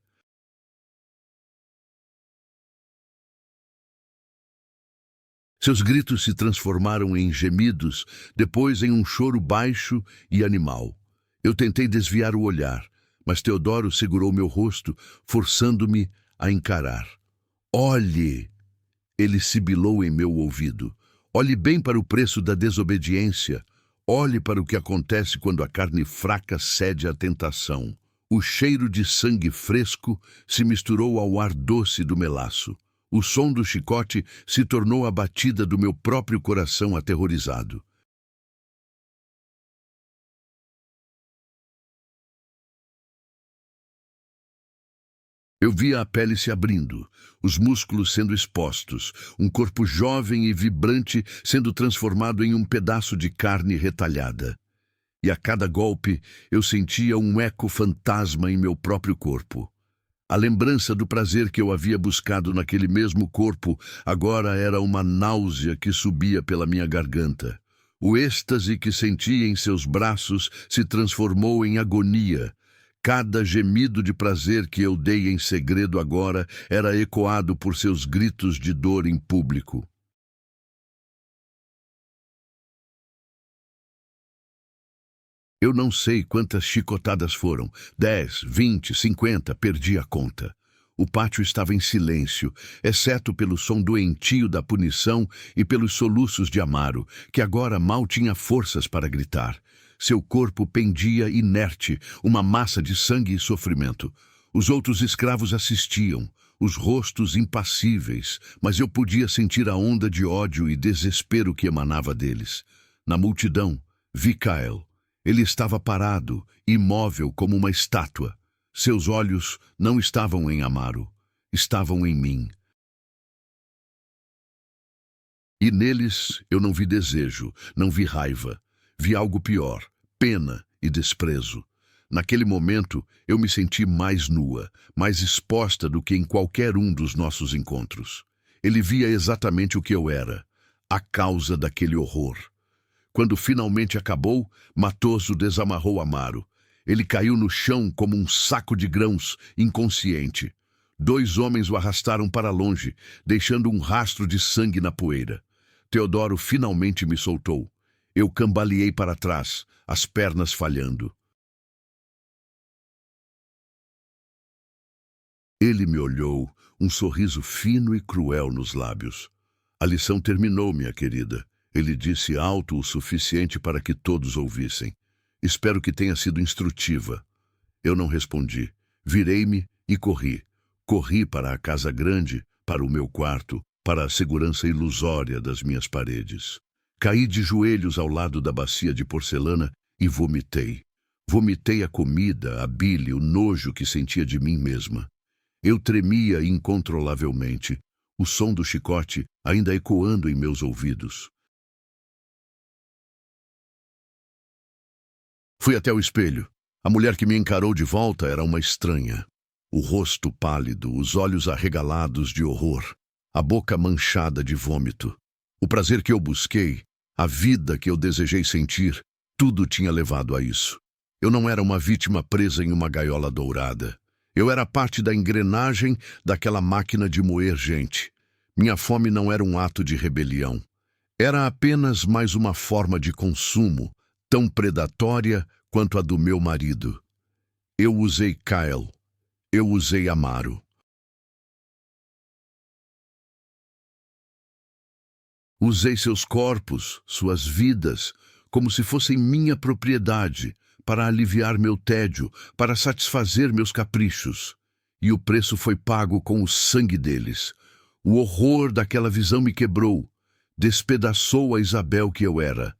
Seus gritos se transformaram em gemidos, depois em um choro baixo e animal. Eu tentei desviar o olhar, mas Teodoro segurou meu rosto, forçando-me a encarar. Olhe! Ele sibilou em meu ouvido. Olhe bem para o preço da desobediência. Olhe para o que acontece quando a carne fraca cede à tentação. O cheiro de sangue fresco se misturou ao ar doce do melaço. O som do chicote se tornou a batida do meu próprio coração aterrorizado. Eu via a pele se abrindo, os músculos sendo expostos, um corpo jovem e vibrante sendo transformado em um pedaço de carne retalhada. E a cada golpe eu sentia um eco fantasma em meu próprio corpo. A lembrança do prazer que eu havia buscado naquele mesmo corpo agora era uma náusea que subia pela minha garganta. O êxtase que senti em seus braços se transformou em agonia. Cada gemido de prazer que eu dei em segredo agora era ecoado por seus gritos de dor em público. Eu não sei quantas chicotadas foram, 10, 20, 50, perdi a conta. O pátio estava em silêncio, exceto pelo som doentio da punição e pelos soluços de Amaro, que agora mal tinha forças para gritar. Seu corpo pendia inerte, uma massa de sangue e sofrimento. Os outros escravos assistiam, os rostos impassíveis, mas eu podia sentir a onda de ódio e desespero que emanava deles. Na multidão, vi Kyle. Ele estava parado, imóvel como uma estátua. Seus olhos não estavam em Amaro, estavam em mim. E neles eu não vi desejo, não vi raiva. Vi algo pior, pena e desprezo. Naquele momento, eu me senti mais nua, mais exposta do que em qualquer um dos nossos encontros. Ele via exatamente o que eu era, a causa daquele horror. Quando finalmente acabou, Matoso desamarrou Amaro. Ele caiu no chão como um saco de grãos, inconsciente. 2 homens o arrastaram para longe, deixando um rastro de sangue na poeira. Teodoro finalmente me soltou. Eu cambaleei para trás, as pernas falhando. Ele me olhou, um sorriso fino e cruel nos lábios. A lição terminou, minha querida. Ele disse alto o suficiente para que todos ouvissem. Espero que tenha sido instrutiva. Eu não respondi. Virei-me e corri. Corri para a casa grande, para o meu quarto, para a segurança ilusória das minhas paredes. Caí de joelhos ao lado da bacia de porcelana e vomitei. Vomitei a comida, a bile, o nojo que sentia de mim mesma. Eu tremia incontrolavelmente, o som do chicote ainda ecoando em meus ouvidos. Fui até o espelho. A mulher que me encarou de volta era uma estranha. O rosto pálido, os olhos arregalados de horror, a boca manchada de vômito. O prazer que eu busquei, a vida que eu desejei sentir, tudo tinha levado a isso. Eu não era uma vítima presa em uma gaiola dourada. Eu era parte da engrenagem daquela máquina de moer gente. Minha fome não era um ato de rebelião. Era apenas mais uma forma de consumo, tão predatória quanto a do meu marido. Eu usei Kyle. Eu usei Amaro. Usei seus corpos, suas vidas, como se fossem minha propriedade, para aliviar meu tédio, para satisfazer meus caprichos. E o preço foi pago com o sangue deles. O horror daquela visão me quebrou, despedaçou a Isabel que eu era.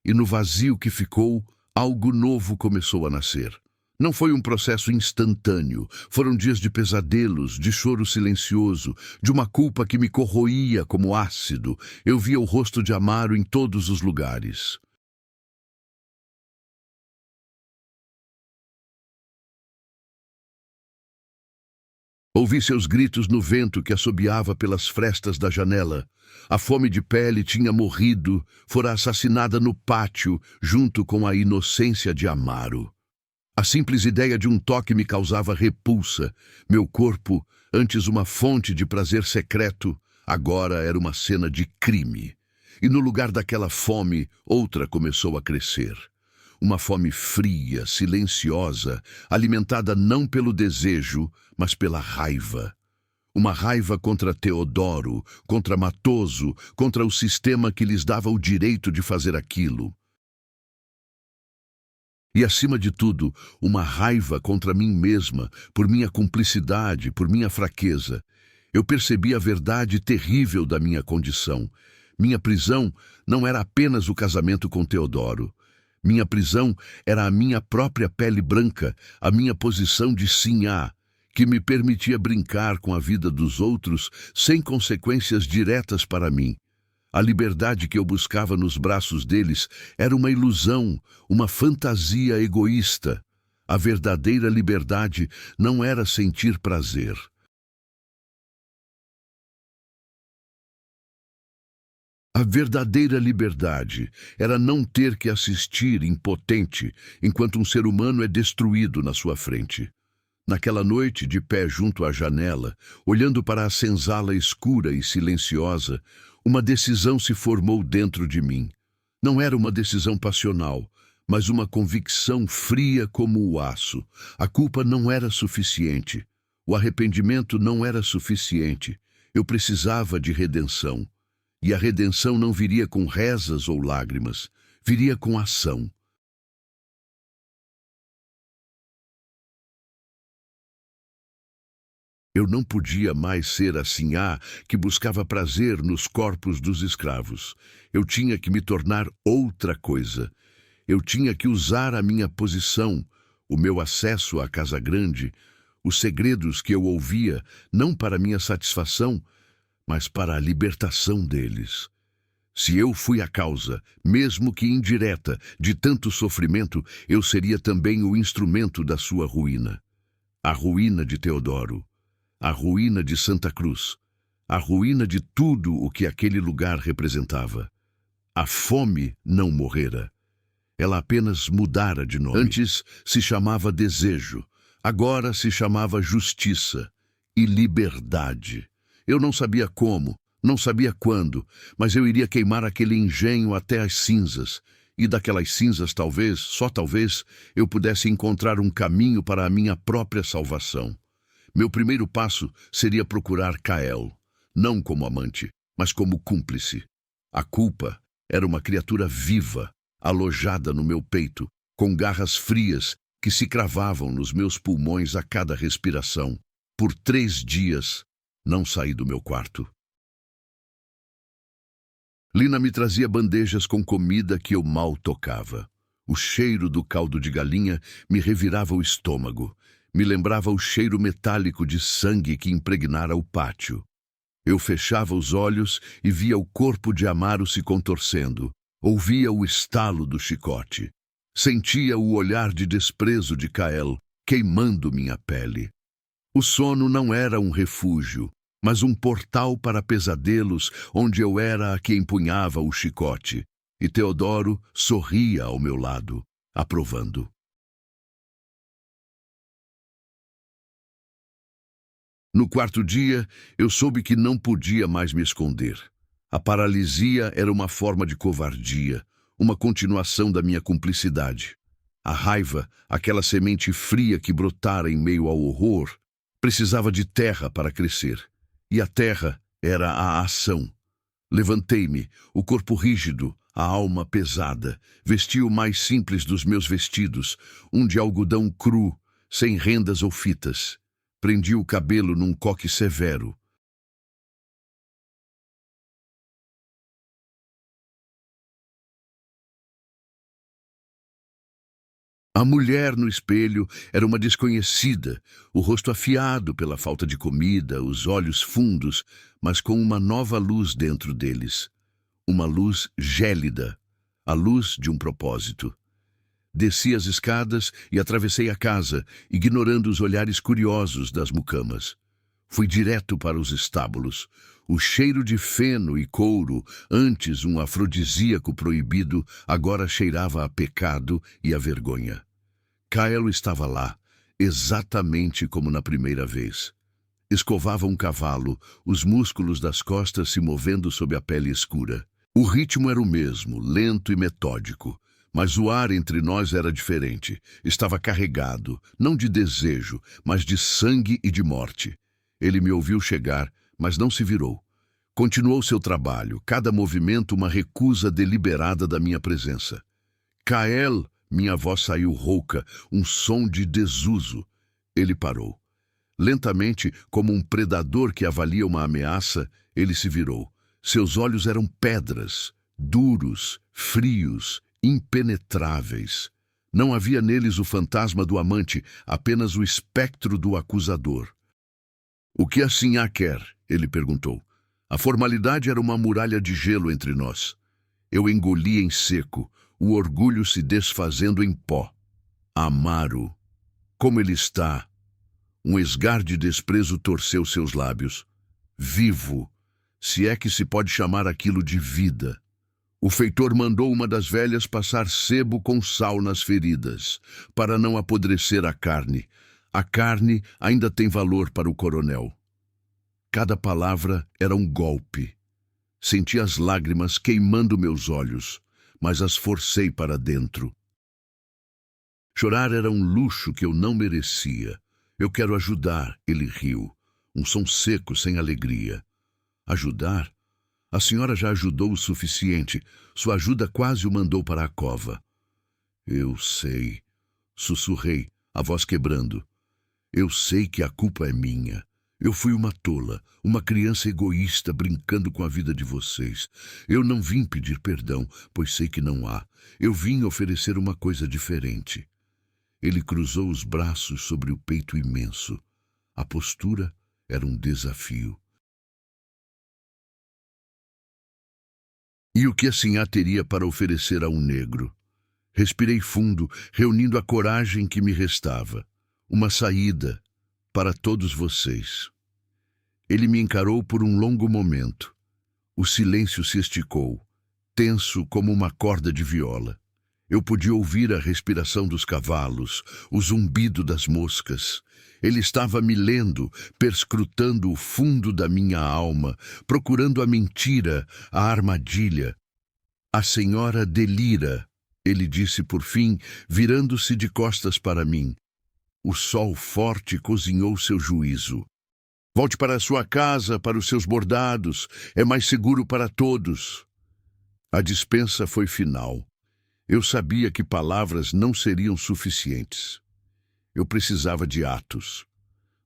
E no vazio que ficou, algo novo começou a nascer. Não foi um processo instantâneo, foram dias de pesadelos, de choro silencioso, de uma culpa que me corroía como ácido. Eu via o rosto de Amaro em todos os lugares. Ouvi seus gritos no vento que assobiava pelas frestas da janela. A fome de pele tinha morrido, fora assassinada no pátio, junto com a inocência de Amaro. A simples ideia de um toque me causava repulsa. Meu corpo, antes uma fonte de prazer secreto, agora era uma cena de crime. E no lugar daquela fome, outra começou a crescer. Uma fome fria, silenciosa, alimentada não pelo desejo, mas pela raiva. Uma raiva contra Teodoro, contra Matoso, contra o sistema que lhes dava o direito de fazer aquilo. E, acima de tudo, uma raiva contra mim mesma, por minha cumplicidade, por minha fraqueza. Eu percebi a verdade terrível da minha condição. Minha prisão não era apenas o casamento com Teodoro. Minha prisão era a minha própria pele branca, a minha posição de sinhá, que me permitia brincar com a vida dos outros sem consequências diretas para mim. A liberdade que eu buscava nos braços deles era uma ilusão, uma fantasia egoísta. A verdadeira liberdade não era sentir prazer. A verdadeira liberdade era não ter que assistir impotente enquanto um ser humano é destruído na sua frente. Naquela noite, de pé junto à janela, olhando para a senzala escura e silenciosa, uma decisão se formou dentro de mim. Não era uma decisão passional, mas uma convicção fria como o aço. A culpa não era suficiente. O arrependimento não era suficiente. Eu precisava de redenção. E a redenção não viria com rezas ou lágrimas, viria com ação. Eu não podia mais ser a sinhá que buscava prazer nos corpos dos escravos. Eu tinha que me tornar outra coisa. Eu tinha que usar a minha posição, o meu acesso à Casa Grande, os segredos que eu ouvia, não para minha satisfação, mas para a libertação deles. Se eu fui a causa, mesmo que indireta, de tanto sofrimento, eu seria também o instrumento da sua ruína. A ruína de Teodoro, a ruína de Santa Cruz, a ruína de tudo o que aquele lugar representava. A fome não morrera. Ela apenas mudara de nome. Antes se chamava desejo, agora se chamava justiça e liberdade. Eu não sabia como, não sabia quando, mas eu iria queimar aquele engenho até as cinzas. E daquelas cinzas, talvez, só talvez, eu pudesse encontrar um caminho para a minha própria salvação. Meu primeiro passo seria procurar Kael, não como amante, mas como cúmplice. A culpa era uma criatura viva, alojada no meu peito, com garras frias que se cravavam nos meus pulmões a cada respiração. Por 3 dias, não saí do meu quarto. Lina me trazia bandejas com comida que eu mal tocava. O cheiro do caldo de galinha me revirava o estômago. Me lembrava o cheiro metálico de sangue que impregnara o pátio. Eu fechava os olhos e via o corpo de Amaro se contorcendo. Ouvia o estalo do chicote. Sentia o olhar de desprezo de Kael queimando minha pele. O sono não era um refúgio, mas um portal para pesadelos onde eu era a que empunhava o chicote. E Teodoro sorria ao meu lado, aprovando. No 4º dia, eu soube que não podia mais me esconder. A paralisia era uma forma de covardia, uma continuação da minha cumplicidade. A raiva, aquela semente fria que brotara em meio ao horror, precisava de terra para crescer. E a terra era a ação. Levantei-me, o corpo rígido, a alma pesada. Vesti o mais simples dos meus vestidos, um de algodão cru, sem rendas ou fitas. Prendi o cabelo num coque severo. A mulher no espelho era uma desconhecida, o rosto afiado pela falta de comida, os olhos fundos, mas com uma nova luz dentro deles. Uma luz gélida, a luz de um propósito. Desci as escadas e atravessei a casa, ignorando os olhares curiosos das mucamas. Fui direto para os estábulos. O cheiro de feno e couro, antes um afrodisíaco proibido, agora cheirava a pecado e a vergonha. Kyle estava lá, exatamente como na primeira vez. Escovava um cavalo, os músculos das costas se movendo sob a pele escura. O ritmo era o mesmo, lento e metódico, mas o ar entre nós era diferente. Estava carregado, não de desejo, mas de sangue e de morte. Ele me ouviu chegar, mas não se virou. Continuou seu trabalho, cada movimento uma recusa deliberada da minha presença. Kael, minha voz saiu rouca, um som de desuso. Ele parou. Lentamente, como um predador que avalia uma ameaça, ele se virou. Seus olhos eram pedras, duros, frios, impenetráveis. Não havia neles o fantasma do amante, apenas o espectro do acusador. "O que a Sinhá quer?" ele perguntou. A formalidade era uma muralha de gelo entre nós. Eu engoli em seco, o orgulho se desfazendo em pó. Amaro. Como ele está? Um esgar de desprezo torceu seus lábios. Vivo, se é que se pode chamar aquilo de vida. O feitor mandou uma das velhas passar sebo com sal nas feridas, para não apodrecer a carne. A carne ainda tem valor para o coronel. Cada palavra era um golpe. Senti as lágrimas queimando meus olhos, mas as forcei para dentro. Chorar era um luxo que eu não merecia. "Eu quero ajudar", ele riu. Um som seco, sem alegria. Ajudar? A senhora já ajudou o suficiente. Sua ajuda quase o mandou para a cova. "Eu sei", sussurrei, a voz quebrando. "Eu sei que a culpa é minha. Eu fui uma tola, uma criança egoísta brincando com a vida de vocês. Eu não vim pedir perdão, pois sei que não há. Eu vim oferecer uma coisa diferente." Ele cruzou os braços sobre o peito imenso. A postura era um desafio. E o que a Sinhá teria para oferecer a um negro? Respirei fundo, reunindo a coragem que me restava. Uma saída para todos vocês. Ele me encarou por um longo momento. O silêncio se esticou, tenso como uma corda de viola. Eu podia ouvir a respiração dos cavalos, o zumbido das moscas. Ele estava me lendo, perscrutando o fundo da minha alma, procurando a mentira, a armadilha. "A senhora delira", ele disse por fim, virando-se de costas para mim. O sol forte cozinhou seu juízo. "Volte para a sua casa, para os seus bordados. É mais seguro para todos." A dispensa foi final. Eu sabia que palavras não seriam suficientes. Eu precisava de atos.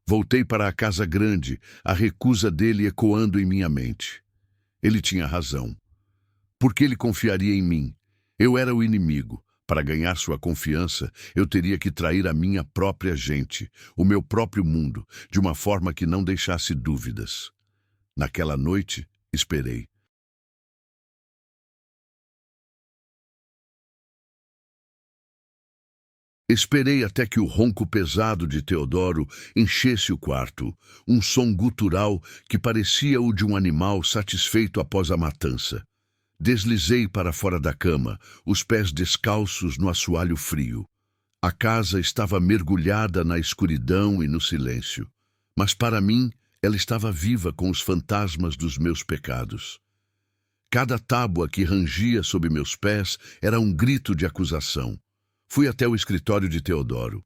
Voltei para a casa grande, a recusa dele ecoando em minha mente. Ele tinha razão. Por que ele confiaria em mim? Eu era o inimigo. Para ganhar sua confiança, eu teria que trair a minha própria gente, o meu próprio mundo, de uma forma que não deixasse dúvidas. Naquela noite, esperei. Esperei até que o ronco pesado de Teodoro enchesse o quarto, um som gutural que parecia o de um animal satisfeito após a matança. Deslizei para fora da cama, os pés descalços no assoalho frio. A casa estava mergulhada na escuridão e no silêncio. Mas para mim, ela estava viva com os fantasmas dos meus pecados. Cada tábua que rangia sob meus pés era um grito de acusação. Fui até o escritório de Teodoro.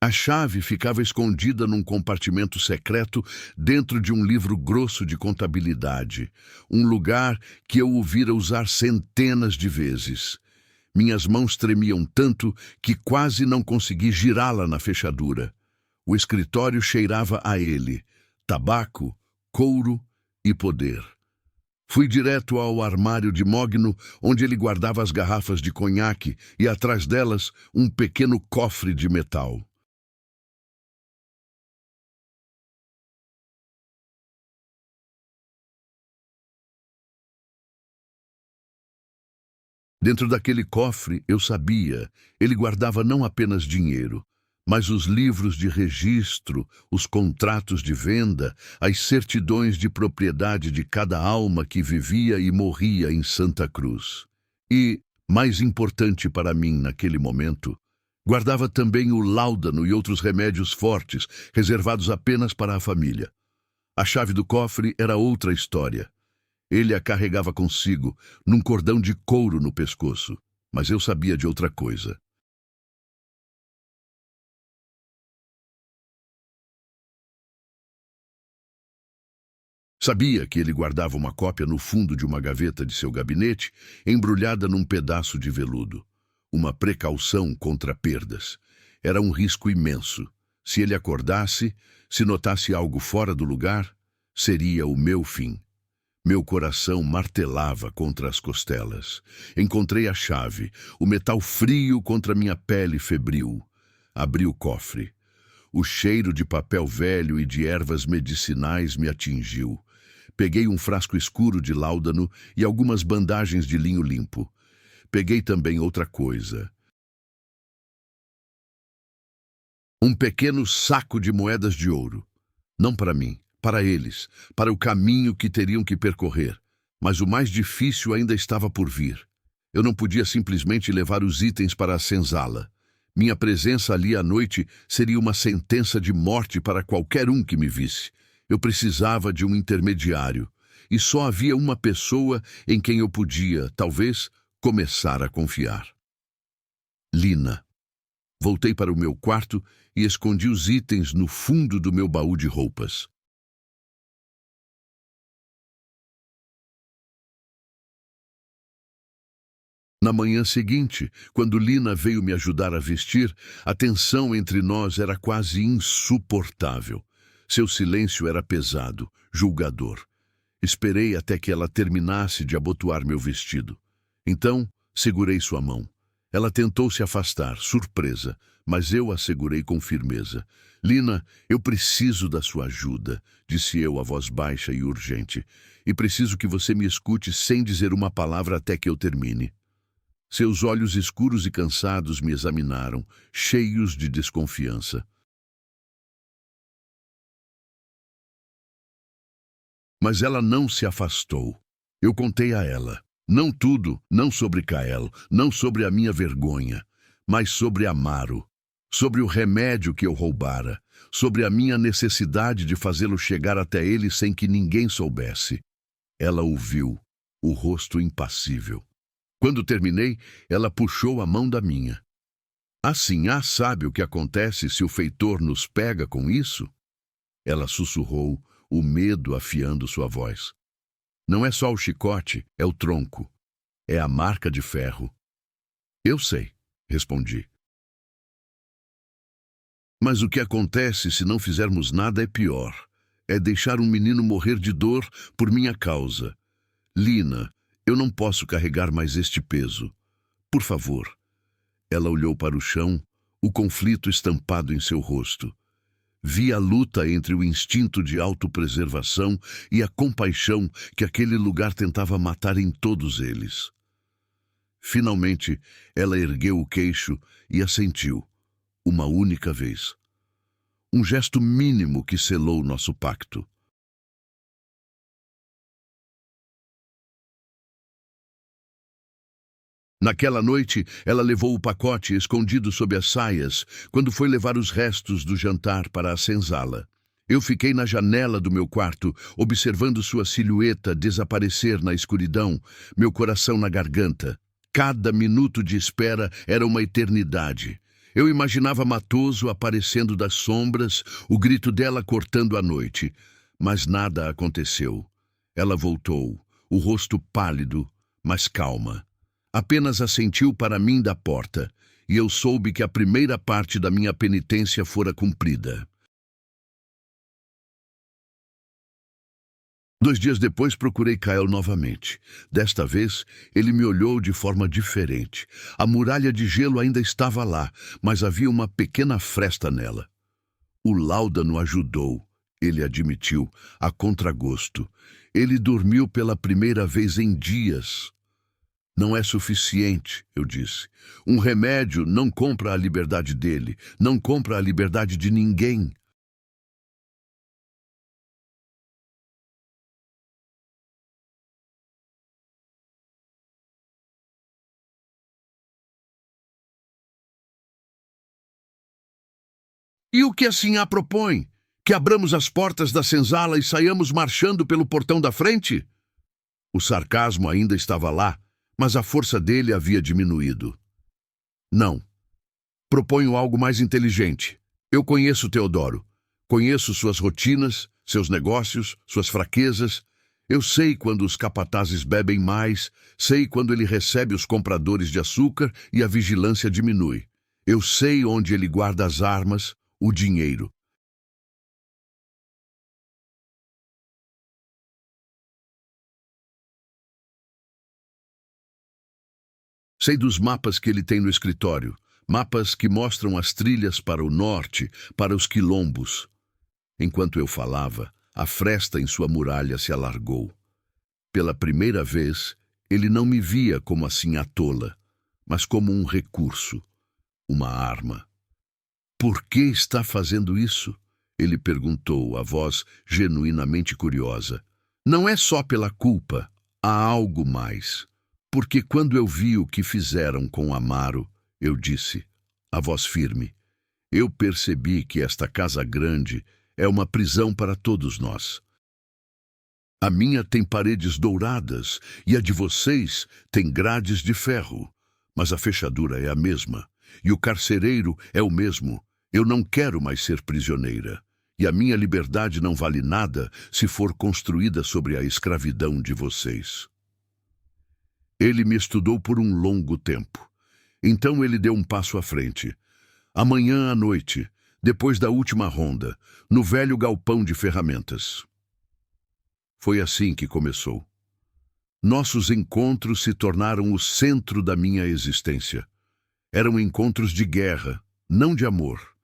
A chave ficava escondida num compartimento secreto dentro de um livro grosso de contabilidade, um lugar que eu ouvira usar centenas de vezes. Minhas mãos tremiam tanto que quase não consegui girá-la na fechadura. O escritório cheirava a ele, tabaco, couro e poder. Fui direto ao armário de mogno, onde ele guardava as garrafas de conhaque e, atrás delas, um pequeno cofre de metal. Dentro daquele cofre, eu sabia, ele guardava não apenas dinheiro, mas os livros de registro, os contratos de venda, as certidões de propriedade de cada alma que vivia e morria em Santa Cruz. E, mais importante para mim naquele momento, guardava também o láudano e outros remédios fortes, reservados apenas para a família. A chave do cofre era outra história. Ele a carregava consigo, num cordão de couro no pescoço, mas eu sabia de outra coisa. Sabia que ele guardava uma cópia no fundo de uma gaveta de seu gabinete, embrulhada num pedaço de veludo. Uma precaução contra perdas. Era um risco imenso. Se ele acordasse, se notasse algo fora do lugar, seria o meu fim. Meu coração martelava contra as costelas. Encontrei a chave, o metal frio contra minha pele febril. Abri o cofre. O cheiro de papel velho e de ervas medicinais me atingiu. Peguei um frasco escuro de láudano e algumas bandagens de linho limpo. Peguei também outra coisa. Um pequeno saco de moedas de ouro. Não para mim, para eles, para o caminho que teriam que percorrer. Mas o mais difícil ainda estava por vir. Eu não podia simplesmente levar os itens para a senzala. Minha presença ali à noite seria uma sentença de morte para qualquer um que me visse. Eu precisava de um intermediário. E só havia uma pessoa em quem eu podia, talvez, começar a confiar. Lina. Voltei para o meu quarto e escondi os itens no fundo do meu baú de roupas. Na manhã seguinte, quando Lina veio me ajudar a vestir, a tensão entre nós era quase insuportável. Seu silêncio era pesado, julgador. Esperei até que ela terminasse de abotoar meu vestido. Então, segurei sua mão. Ela tentou se afastar, surpresa, mas eu a segurei com firmeza. Lina, eu preciso da sua ajuda, disse eu a voz baixa e urgente. E preciso que você me escute sem dizer uma palavra até que eu termine. Seus olhos escuros e cansados me examinaram, cheios de desconfiança. Mas ela não se afastou. Eu contei a ela. Não tudo, não sobre Kael, não sobre a minha vergonha, mas sobre Amaro, sobre o remédio que eu roubara, sobre a minha necessidade de fazê-lo chegar até ele sem que ninguém soubesse. Ela ouviu, o rosto impassível. Quando terminei, ela puxou a mão da minha. Assim, sabe o que acontece se o feitor nos pega com isso? Ela sussurrou, o medo afiando sua voz. Não é só o chicote, é o tronco. É a marca de ferro. Eu sei, respondi. Mas o que acontece se não fizermos nada é pior. É deixar um menino morrer de dor por minha causa. Lina, eu não posso carregar mais este peso. Por favor. Ela olhou para o chão, o conflito estampado em seu rosto. Vi a luta entre o instinto de autopreservação e a compaixão que aquele lugar tentava matar em todos eles. Finalmente, ela ergueu o queixo e assentiu, uma única vez. Um gesto mínimo que selou nosso pacto. Naquela noite, ela levou o pacote escondido sob as saias, quando foi levar os restos do jantar para a senzala. Eu fiquei na janela do meu quarto, observando sua silhueta desaparecer na escuridão, meu coração na garganta. Cada minuto de espera era uma eternidade. Eu imaginava Matoso aparecendo das sombras, o grito dela cortando a noite. Mas nada aconteceu. Ela voltou, o rosto pálido, mas calma. Apenas assentiu para mim da porta, e eu soube que a primeira parte da minha penitência fora cumprida. 2 dias depois procurei Kyle novamente. Desta vez, ele me olhou de forma diferente. A muralha de gelo ainda estava lá, mas havia uma pequena fresta nela. O Láudano ajudou, ele admitiu, a contragosto. Ele dormiu pela primeira vez em dias. Não é suficiente, eu disse. Um remédio não compra a liberdade dele, não compra a liberdade de ninguém. E o que a Sinhá propõe? Que abramos as portas da senzala e saiamos marchando pelo portão da frente? O sarcasmo ainda estava lá, mas a força dele havia diminuído. Não. Proponho algo mais inteligente. Eu conheço Teodoro. Conheço suas rotinas, seus negócios, suas fraquezas. Eu sei quando os capatazes bebem mais, sei quando ele recebe os compradores de açúcar e a vigilância diminui. Eu sei onde ele guarda as armas, o dinheiro. Sei dos mapas que ele tem no escritório, mapas que mostram as trilhas para o norte, para os quilombos. Enquanto eu falava, a fresta em sua muralha se alargou. Pela primeira vez, ele não me via como assim a tola, mas como um recurso, uma arma. Por que está fazendo isso? Ele perguntou, a voz genuinamente curiosa. Não é só pela culpa, há algo mais. Porque quando eu vi o que fizeram com Amaro, eu disse, a voz firme, eu percebi que esta casa grande é uma prisão para todos nós. A minha tem paredes douradas e a de vocês tem grades de ferro, mas a fechadura é a mesma e o carcereiro é o mesmo. Eu não quero mais ser prisioneira e a minha liberdade não vale nada se for construída sobre a escravidão de vocês. Ele me estudou por um longo tempo. Então ele deu um passo à frente. Amanhã à noite, depois da última ronda, no velho galpão de ferramentas. Foi assim que começou. Nossos encontros se tornaram o centro da minha existência. Eram encontros de guerra, não de amor.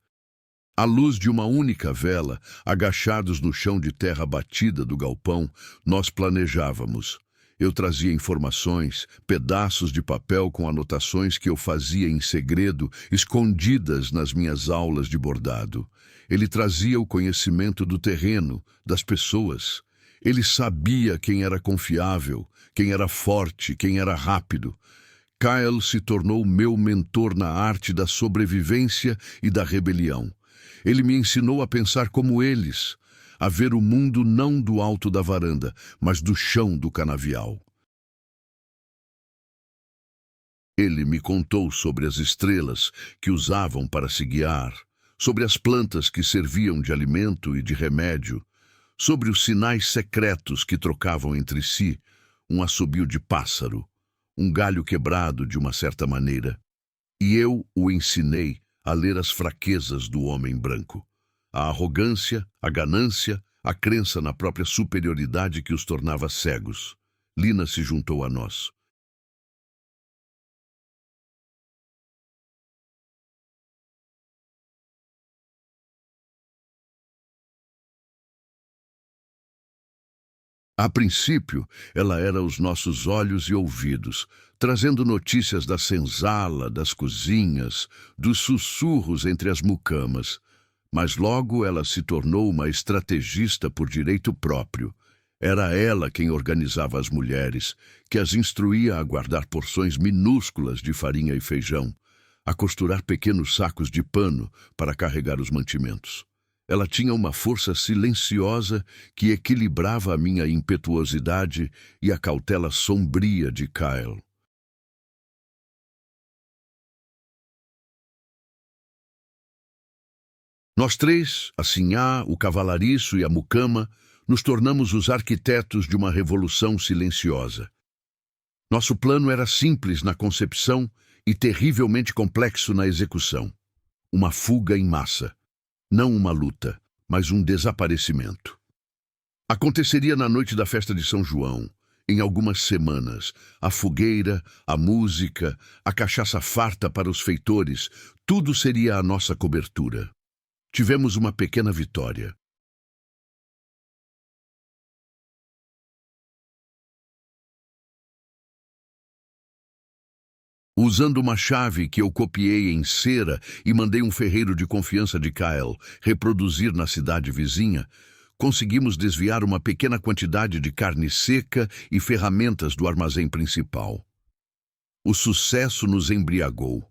À luz de uma única vela, agachados no chão de terra batida do galpão, nós planejávamos. Eu trazia informações, pedaços de papel com anotações que eu fazia em segredo, escondidas nas minhas aulas de bordado. Ele trazia o conhecimento do terreno, das pessoas. Ele sabia quem era confiável, quem era forte, quem era rápido. Kyle se tornou meu mentor na arte da sobrevivência e da rebelião. Ele me ensinou a pensar como eles, a ver o mundo não do alto da varanda, mas do chão do canavial. Ele me contou sobre as estrelas que usavam para se guiar, sobre as plantas que serviam de alimento e de remédio, sobre os sinais secretos que trocavam entre si, um assobio de pássaro, um galho quebrado de uma certa maneira. E eu o ensinei a ler as fraquezas do homem branco, a arrogância, a ganância, a crença na própria superioridade que os tornava cegos. Lina se juntou a nós. A princípio, ela era os nossos olhos e ouvidos, trazendo notícias da senzala, das cozinhas, dos sussurros entre as mucamas. Mas logo ela se tornou uma estrategista por direito próprio. Era ela quem organizava as mulheres, que as instruía a guardar porções minúsculas de farinha e feijão, a costurar pequenos sacos de pano para carregar os mantimentos. Ela tinha uma força silenciosa que equilibrava a minha impetuosidade e a cautela sombria de Kyle. Nós três, a Sinhá, o Cavalariço e a Mucama, nos tornamos os arquitetos de uma revolução silenciosa. Nosso plano era simples na concepção e terrivelmente complexo na execução. Uma fuga em massa. Não uma luta, mas um desaparecimento. Aconteceria na noite da festa de São João, em algumas semanas. A fogueira, a música, a cachaça farta para os feitores, tudo seria a nossa cobertura. Tivemos uma pequena vitória. Usando uma chave que eu copiei em cera e mandei um ferreiro de confiança de Kyle reproduzir na cidade vizinha, conseguimos desviar uma pequena quantidade de carne seca e ferramentas do armazém principal. O sucesso nos embriagou.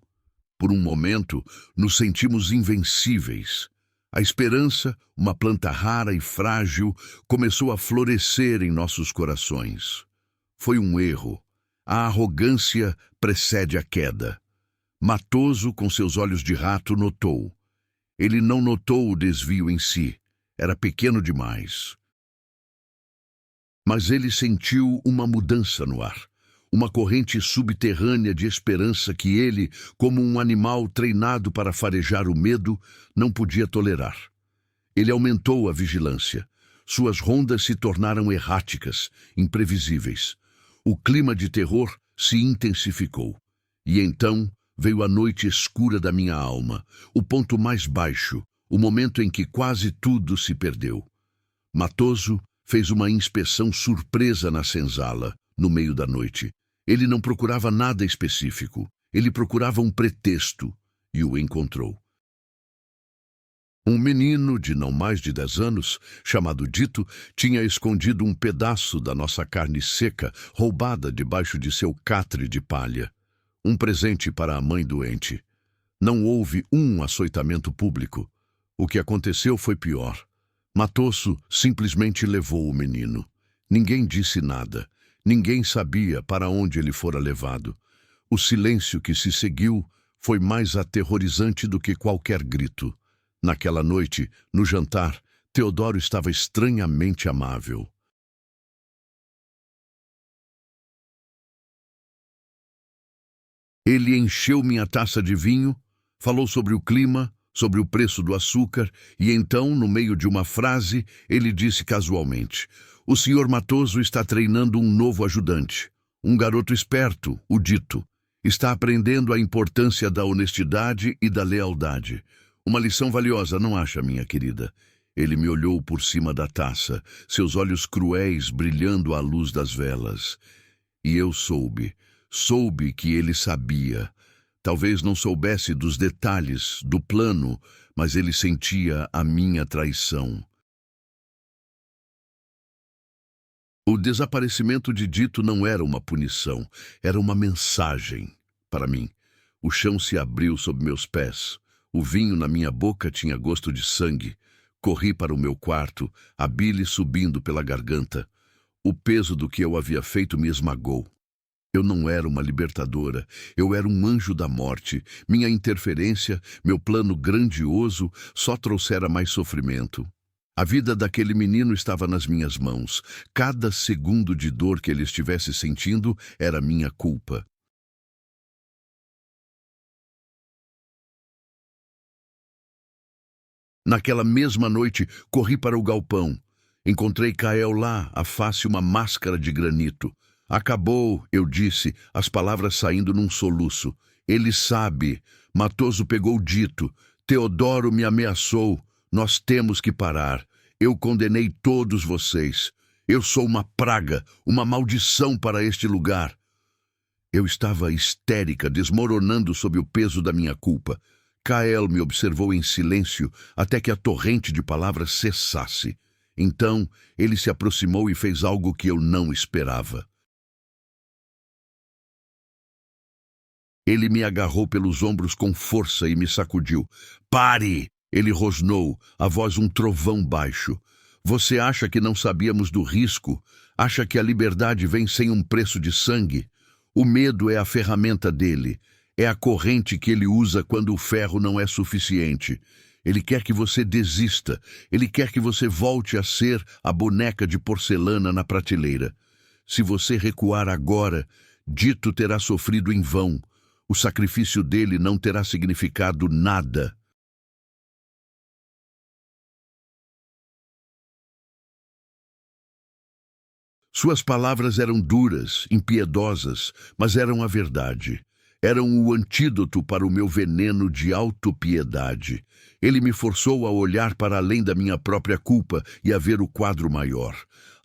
Por um momento, nos sentimos invencíveis. A esperança, uma planta rara e frágil, começou a florescer em nossos corações. Foi um erro. A arrogância precede a queda. Matoso, com seus olhos de rato, notou. Ele não notou o desvio em si. Era pequeno demais. Mas ele sentiu uma mudança no ar. Uma corrente subterrânea de esperança que ele, como um animal treinado para farejar o medo, não podia tolerar. Ele aumentou a vigilância. Suas rondas se tornaram erráticas, imprevisíveis. O clima de terror se intensificou. E então veio a noite escura da minha alma, o ponto mais baixo, o momento em que quase tudo se perdeu. Matoso fez uma inspeção surpresa na senzala, no meio da noite. Ele não procurava nada específico. Ele procurava um pretexto e o encontrou. Um menino de não mais de 10 anos, chamado Dito, tinha escondido um pedaço da nossa carne seca, roubada debaixo de seu catre de palha. Um presente para a mãe doente. Não houve um açoitamento público. O que aconteceu foi pior. Matoso simplesmente levou o menino. Ninguém disse nada. Ninguém sabia para onde ele fora levado. O silêncio que se seguiu foi mais aterrorizante do que qualquer grito. Naquela noite, no jantar, Teodoro estava estranhamente amável. Ele encheu minha taça de vinho, falou sobre o clima, sobre o preço do açúcar, e então, no meio de uma frase, ele disse casualmente: "O senhor Matoso está treinando um novo ajudante. Um garoto esperto, o Dito. Está aprendendo a importância da honestidade e da lealdade. Uma lição valiosa, não acha, minha querida?" Ele me olhou por cima da taça, seus olhos cruéis brilhando à luz das velas. E eu soube que ele sabia. Talvez não soubesse dos detalhes, do plano, mas ele sentia a minha traição. O desaparecimento de Dito não era uma punição, era uma mensagem. Para mim, o chão se abriu sob meus pés. O vinho na minha boca tinha gosto de sangue. Corri para o meu quarto, a bile subindo pela garganta. O peso do que eu havia feito me esmagou. Eu não era uma libertadora, eu era um anjo da morte. Minha interferência, meu plano grandioso, só trouxera mais sofrimento. A vida daquele menino estava nas minhas mãos. Cada segundo de dor que ele estivesse sentindo era minha culpa. Naquela mesma noite, corri para o galpão. Encontrei Kael lá, a face uma máscara de granito. "Acabou", eu disse, as palavras saindo num soluço. "Ele sabe. Matoso pegou o Dito. Teodoro me ameaçou. Nós temos que parar. Eu condenei todos vocês. Eu sou uma praga, uma maldição para este lugar." Eu estava histérica, desmoronando sob o peso da minha culpa. Kael me observou em silêncio até que a torrente de palavras cessasse. Então, ele se aproximou e fez algo que eu não esperava. Ele me agarrou pelos ombros com força e me sacudiu. "Pare!" Ele rosnou, a voz um trovão baixo. "Você acha que não sabíamos do risco? Acha que a liberdade vem sem um preço de sangue? O medo é a ferramenta dele. É a corrente que ele usa quando o ferro não é suficiente. Ele quer que você desista. Ele quer que você volte a ser a boneca de porcelana na prateleira. Se você recuar agora, Dito terá sofrido em vão. O sacrifício dele não terá significado nada. Suas palavras eram duras, impiedosas, mas eram a verdade. Eram o antídoto para o meu veneno de autopiedade. Ele me forçou a olhar para além da minha própria culpa e a ver o quadro maior.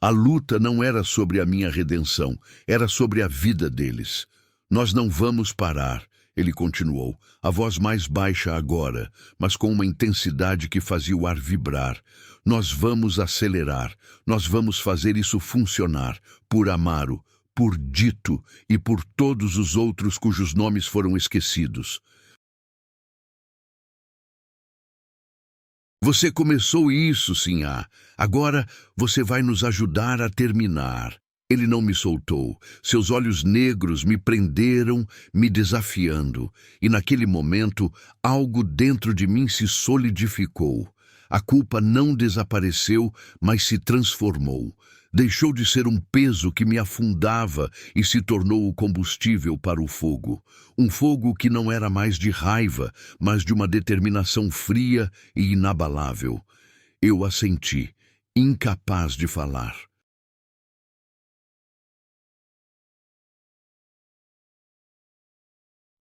A luta não era sobre a minha redenção, era sobre a vida deles. Nós não vamos parar, ele continuou, a voz mais baixa agora, mas com uma intensidade que fazia o ar vibrar. Nós vamos acelerar, nós vamos fazer isso funcionar, por Amaro, por Dito e por todos os outros cujos nomes foram esquecidos. Você começou isso, Sinhá. Agora você vai nos ajudar a terminar. Ele não me soltou. Seus olhos negros me prenderam, me desafiando. E naquele momento, algo dentro de mim se solidificou. A culpa não desapareceu, mas se transformou. Deixou de ser um peso que me afundava e se tornou o combustível para o fogo. Um fogo que não era mais de raiva, mas de uma determinação fria e inabalável. Eu assenti, incapaz de falar.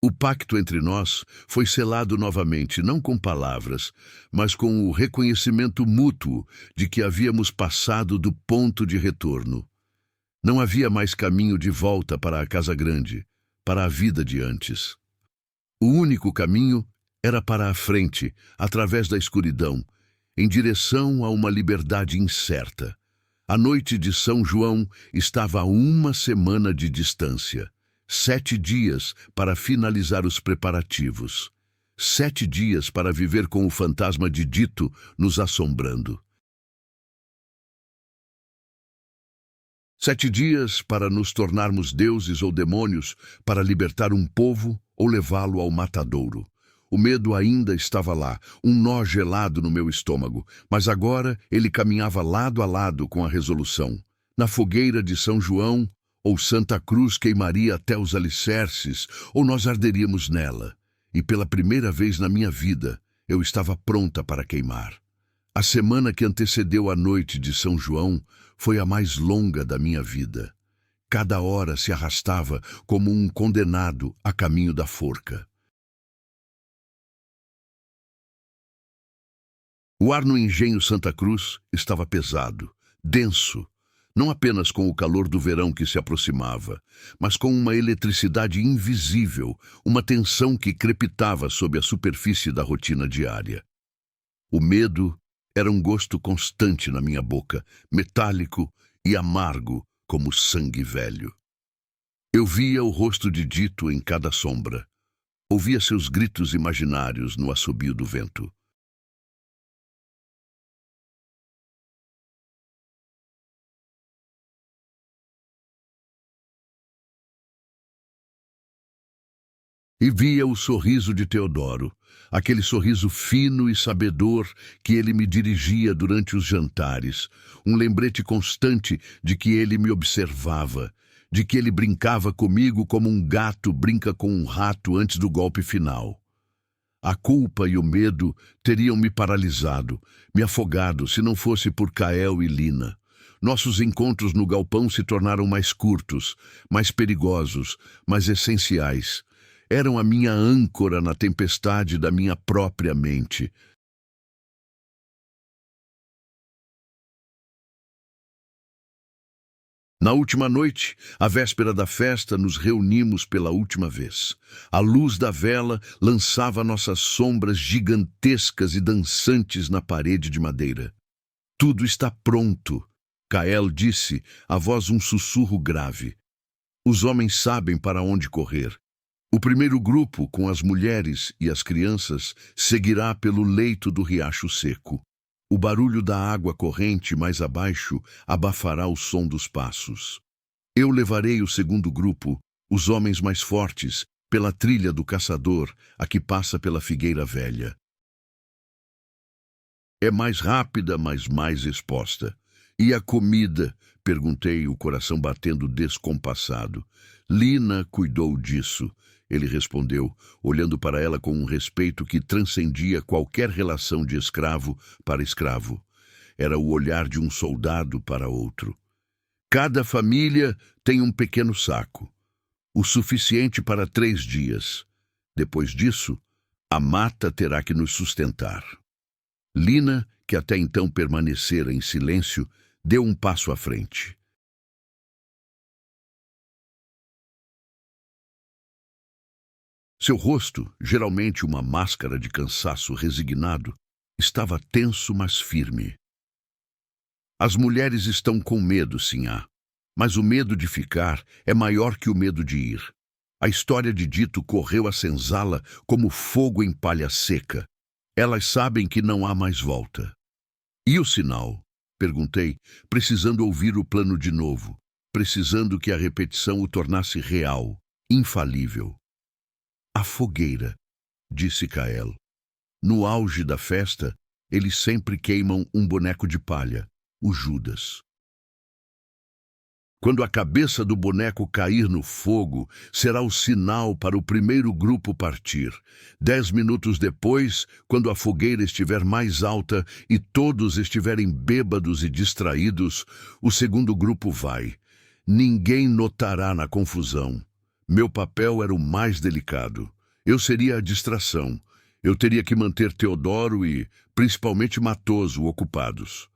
O pacto entre nós foi selado novamente, não com palavras, mas com o reconhecimento mútuo de que havíamos passado do ponto de retorno. Não havia mais caminho de volta para a casa grande, para a vida de antes. O único caminho era para a frente, através da escuridão, em direção a uma liberdade incerta. A noite de São João estava a uma semana de distância. 7 dias para finalizar os preparativos. 7 dias para viver com o fantasma de Dito nos assombrando. 7 dias para nos tornarmos deuses ou demônios, para libertar um povo ou levá-lo ao matadouro. O medo ainda estava lá, um nó gelado no meu estômago, mas agora ele caminhava lado a lado com a resolução. Na fogueira de São João, ou Santa Cruz queimaria até os alicerces, ou nós arderíamos nela. E pela primeira vez na minha vida, eu estava pronta para queimar. A semana que antecedeu a noite de São João foi a mais longa da minha vida. Cada hora se arrastava como um condenado a caminho da forca. O ar no engenho Santa Cruz estava pesado, denso, não apenas com o calor do verão que se aproximava, mas com uma eletricidade invisível, uma tensão que crepitava sob a superfície da rotina diária. O medo era um gosto constante na minha boca, metálico e amargo como sangue velho. Eu via o rosto de Dito em cada sombra, ouvia seus gritos imaginários no assobio do vento. E via o sorriso de Teodoro, aquele sorriso fino e sabedor que ele me dirigia durante os jantares, um lembrete constante de que ele me observava, de que ele brincava comigo como um gato brinca com um rato antes do golpe final. A culpa e o medo teriam me paralisado, me afogado, se não fosse por Kael e Lina. Nossos encontros no galpão se tornaram mais curtos, mais perigosos, mais essenciais. Eram a minha âncora na tempestade da minha própria mente. Na última noite, à véspera da festa, nos reunimos pela última vez. A luz da vela lançava nossas sombras gigantescas e dançantes na parede de madeira. Tudo está pronto, Kael disse, a voz um sussurro grave. Os homens sabem para onde correr. O primeiro grupo, com as mulheres e as crianças, seguirá pelo leito do riacho seco. O barulho da água corrente mais abaixo abafará o som dos passos. Eu levarei o segundo grupo, os homens mais fortes, pela trilha do caçador, a que passa pela figueira velha. É mais rápida, mas mais exposta. E a comida? Perguntei, o coração batendo descompassado. Lina cuidou disso. Ele respondeu, olhando para ela com um respeito que transcendia qualquer relação de escravo para escravo. Era o olhar de um soldado para outro. Cada família tem um pequeno saco, o suficiente para 3 dias. Depois disso, a mata terá que nos sustentar. Lina, que até então permanecera em silêncio, deu um passo à frente. Seu rosto, geralmente uma máscara de cansaço resignado, estava tenso, mas firme. As mulheres estão com medo, sinhá, mas o medo de ficar é maior que o medo de ir. A história de Dito correu a senzala como fogo em palha seca. Elas sabem que não há mais volta. E o sinal? Perguntei, precisando ouvir o plano de novo, precisando que a repetição o tornasse real, infalível. A fogueira, disse Kael. No auge da festa, eles sempre queimam um boneco de palha, o Judas. Quando a cabeça do boneco cair no fogo, será o sinal para o primeiro grupo partir. 10 minutos depois, quando a fogueira estiver mais alta e todos estiverem bêbados e distraídos, o segundo grupo vai. Ninguém notará na confusão. Meu papel era o mais delicado. Eu seria a distração. Eu teria que manter Teodoro e, principalmente Matoso, ocupados.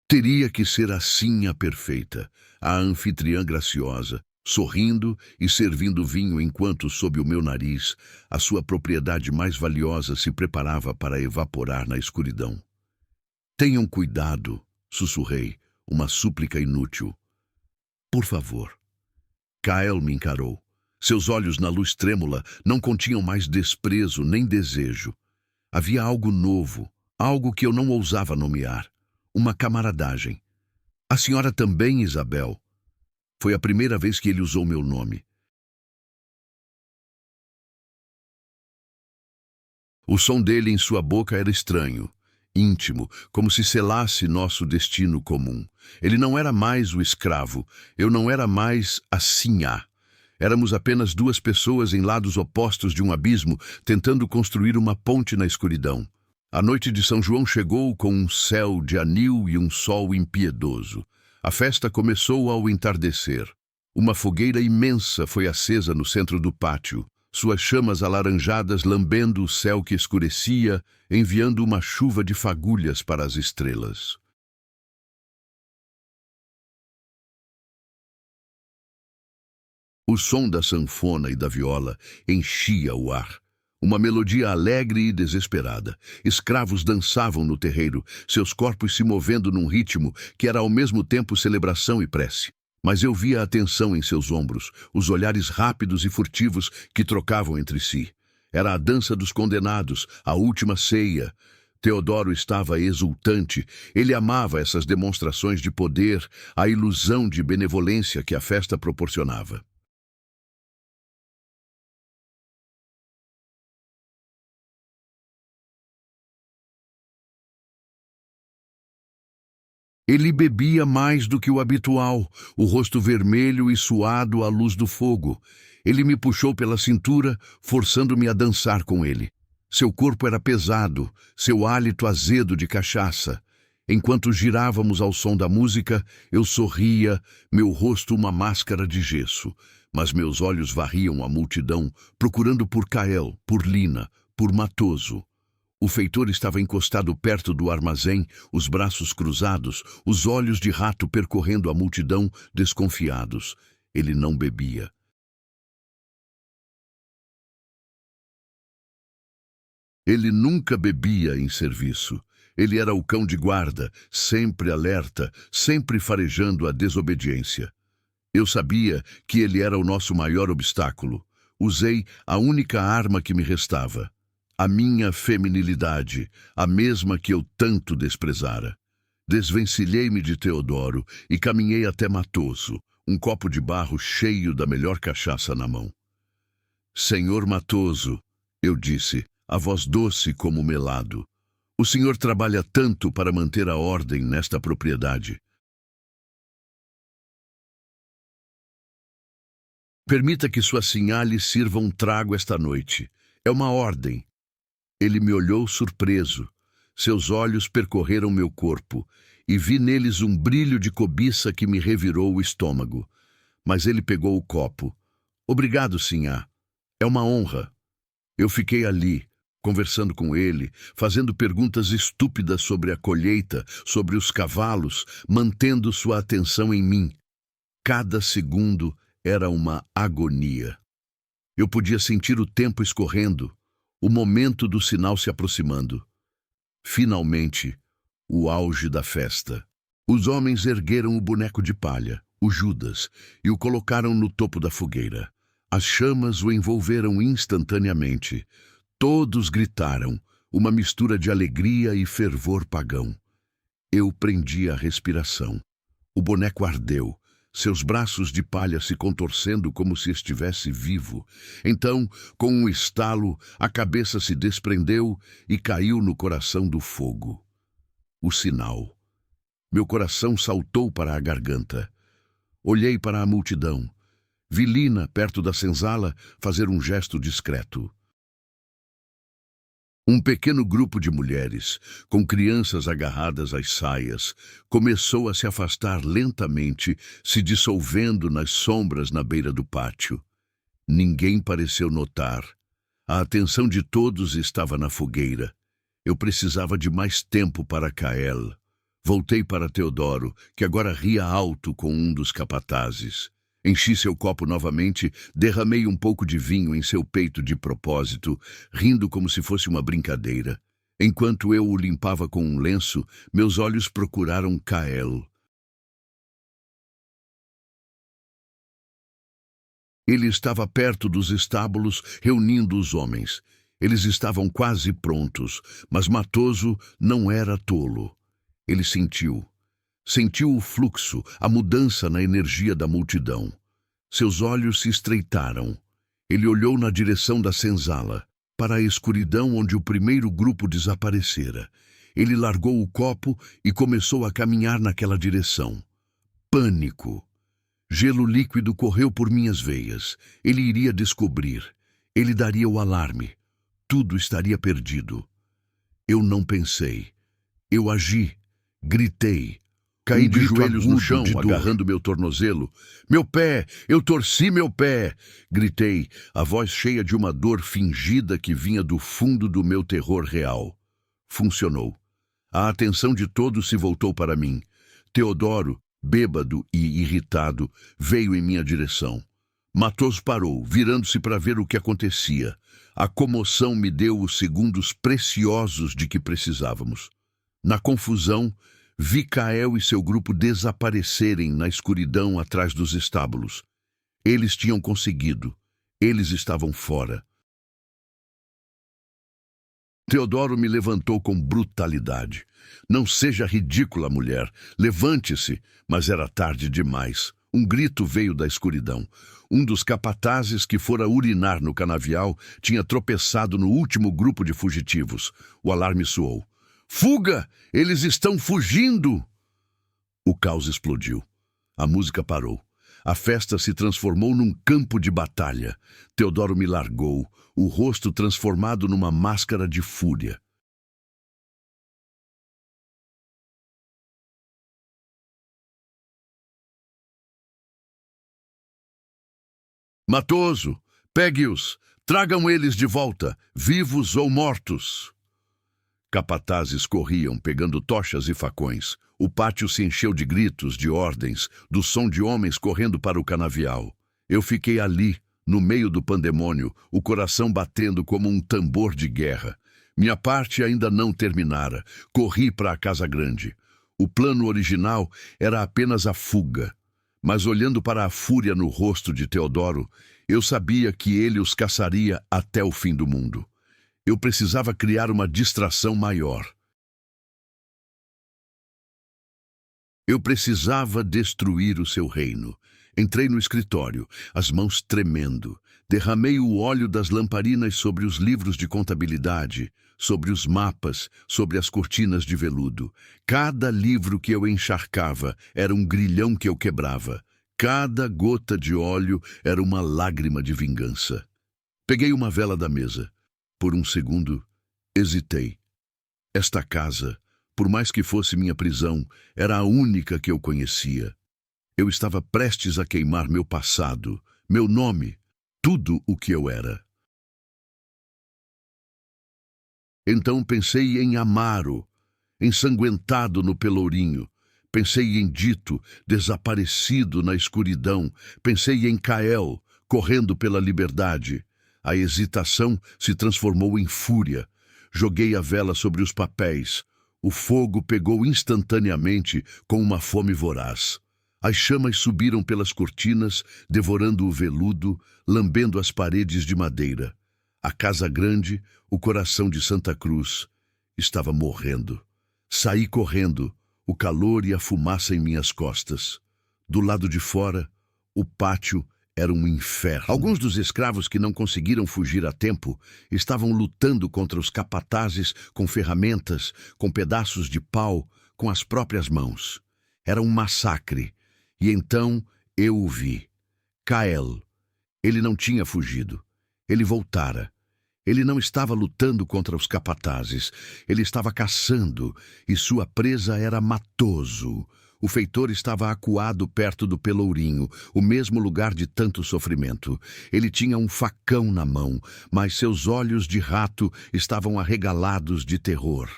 Teria que ser assim a perfeita, a anfitriã graciosa, sorrindo e servindo vinho enquanto, sob o meu nariz, a sua propriedade mais valiosa se preparava para evaporar na escuridão. Tenham cuidado, sussurrei, uma súplica inútil. Por favor. Kael me encarou. Seus olhos na luz trêmula não continham mais desprezo nem desejo. Havia algo novo, algo que eu não ousava nomear. Uma camaradagem. A senhora também, Isabel. Foi a primeira vez que ele usou meu nome. O som dele em sua boca era estranho, íntimo, como se selasse nosso destino comum. Ele não era mais o escravo, eu não era mais a sinhá. Éramos apenas 2 pessoas em lados opostos de um abismo, tentando construir uma ponte na escuridão. A noite de São João chegou com um céu de anil e um sol impiedoso. A festa começou ao entardecer. Uma fogueira imensa foi acesa no centro do pátio, suas chamas alaranjadas lambendo o céu que escurecia, enviando uma chuva de fagulhas para as estrelas. O som da sanfona e da viola enchia o ar. Uma melodia alegre e desesperada. Escravos dançavam no terreiro, seus corpos se movendo num ritmo que era ao mesmo tempo celebração e prece. Mas eu via a tensão em seus ombros, os olhares rápidos e furtivos que trocavam entre si. Era a dança dos condenados, a última ceia. Teodoro estava exultante. Ele amava essas demonstrações de poder, a ilusão de benevolência que a festa proporcionava. Ele bebia mais do que o habitual, o rosto vermelho e suado à luz do fogo. Ele me puxou pela cintura, forçando-me a dançar com ele. Seu corpo era pesado, seu hálito azedo de cachaça. Enquanto girávamos ao som da música, eu sorria, meu rosto uma máscara de gesso. Mas meus olhos varriam a multidão, procurando por Kael, por Lina, por Matoso. O feitor estava encostado perto do armazém, os braços cruzados, os olhos de rato percorrendo a multidão, desconfiados. Ele não bebia. Ele nunca bebia em serviço. Ele era o cão de guarda, sempre alerta, sempre farejando a desobediência. Eu sabia que ele era o nosso maior obstáculo. Usei a única arma que me restava. A minha feminilidade, a mesma que eu tanto desprezara. Desvencilhei-me de Teodoro e caminhei até Matoso, um copo de barro cheio da melhor cachaça na mão. Senhor Matoso, eu disse, a voz doce como melado, o senhor trabalha tanto para manter a ordem nesta propriedade. Permita que sua sinhá lhe sirva um trago esta noite. É uma ordem. Ele me olhou surpreso. Seus olhos percorreram meu corpo e vi neles um brilho de cobiça que me revirou o estômago. Mas ele pegou o copo. Obrigado, sinhá. É uma honra. Eu fiquei ali, conversando com ele, fazendo perguntas estúpidas sobre a colheita, sobre os cavalos, mantendo sua atenção em mim. Cada segundo era uma agonia. Eu podia sentir o tempo escorrendo, o momento do sinal se aproximando. Finalmente, o auge da festa. Os homens ergueram o boneco de palha, o Judas, e o colocaram no topo da fogueira. As chamas o envolveram instantaneamente. Todos gritaram, uma mistura de alegria e fervor pagão. Eu prendi a respiração. O boneco ardeu, seus braços de palha se contorcendo como se estivesse vivo. Então, com um estalo, a cabeça se desprendeu e caiu no coração do fogo. O sinal. Meu coração saltou para a garganta. Olhei para a multidão. Vi Lina, perto da senzala, fazer um gesto discreto. Um pequeno grupo de mulheres, com crianças agarradas às saias, começou a se afastar lentamente, se dissolvendo nas sombras na beira do pátio. Ninguém pareceu notar. A atenção de todos estava na fogueira. Eu precisava de mais tempo para Kael. Voltei para Teodoro, que agora ria alto com um dos capatazes. Enchi seu copo novamente, derramei um pouco de vinho em seu peito de propósito, rindo como se fosse uma brincadeira. Enquanto eu o limpava com um lenço, meus olhos procuraram Kael. Ele estava perto dos estábulos, reunindo os homens. Eles estavam quase prontos, mas Matoso não era tolo. Ele sentiu o fluxo, a mudança na energia da multidão. Seus olhos se estreitaram. Ele olhou na direção da senzala, para a escuridão onde o primeiro grupo desaparecera. Ele largou o copo e começou a caminhar naquela direção. Pânico. Gelo líquido correu por minhas veias. Ele iria descobrir. Ele daria o alarme. Tudo estaria perdido. Eu não pensei. Eu agi. Gritei. Caí de joelhos no chão, agarrando meu tornozelo. Meu pé! Eu torci meu pé! Gritei, a voz cheia de uma dor fingida que vinha do fundo do meu terror real. Funcionou. A atenção de todos se voltou para mim. Teodoro, bêbado e irritado, veio em minha direção. Matoso parou, virando-se para ver o que acontecia. A comoção me deu os segundos preciosos de que precisávamos. Na confusão, vi Kael e seu grupo desaparecerem na escuridão atrás dos estábulos. Eles tinham conseguido. Eles estavam fora. Teodoro me levantou com brutalidade. Não seja ridícula, mulher. Levante-se. Mas era tarde demais. Um grito veio da escuridão. Um dos capatazes que fora urinar no canavial tinha tropeçado no último grupo de fugitivos. O alarme soou. Fuga! Eles estão fugindo! O caos explodiu. A música parou. A festa se transformou num campo de batalha. Teodoro me largou, o rosto transformado numa máscara de fúria. Matoso, pegue-os! Tragam eles de volta, vivos ou mortos! Capatazes corriam, pegando tochas e facões. O pátio se encheu de gritos, de ordens, do som de homens correndo para o canavial. Eu fiquei ali, no meio do pandemônio, o coração batendo como um tambor de guerra. Minha parte ainda não terminara. Corri para a Casa Grande. O plano original era apenas a fuga. Mas olhando para a fúria no rosto de Teodoro, eu sabia que ele os caçaria até o fim do mundo. Eu precisava criar uma distração maior. Eu precisava destruir o seu reino. Entrei no escritório, as mãos tremendo. Derramei o óleo das lamparinas sobre os livros de contabilidade, sobre os mapas, sobre as cortinas de veludo. Cada livro que eu encharcava era um grilhão que eu quebrava. Cada gota de óleo era uma lágrima de vingança. Peguei uma vela da mesa. Por um segundo, hesitei. Esta casa, por mais que fosse minha prisão, era a única que eu conhecia. Eu estava prestes a queimar meu passado, meu nome, tudo o que eu era. Então pensei em Amaro, ensanguentado no pelourinho. Pensei em Dito, desaparecido na escuridão. Pensei em Cael, correndo pela liberdade. A hesitação se transformou em fúria. Joguei a vela sobre os papéis. O fogo pegou instantaneamente com uma fome voraz. As chamas subiram pelas cortinas, devorando o veludo, lambendo as paredes de madeira. A casa grande, o coração de Santa Cruz, estava morrendo. Saí correndo, o calor e a fumaça em minhas costas. Do lado de fora, o pátio era um inferno. Alguns dos escravos que não conseguiram fugir a tempo estavam lutando contra os capatazes com ferramentas, com pedaços de pau, com as próprias mãos. Era um massacre. E então eu o vi. Cael. Ele não tinha fugido. Ele voltara. Ele não estava lutando contra os capatazes. Ele estava caçando, e sua presa era Matoso. O feitor estava acuado perto do pelourinho, o mesmo lugar de tanto sofrimento. Ele tinha um facão na mão, mas seus olhos de rato estavam arregalados de terror.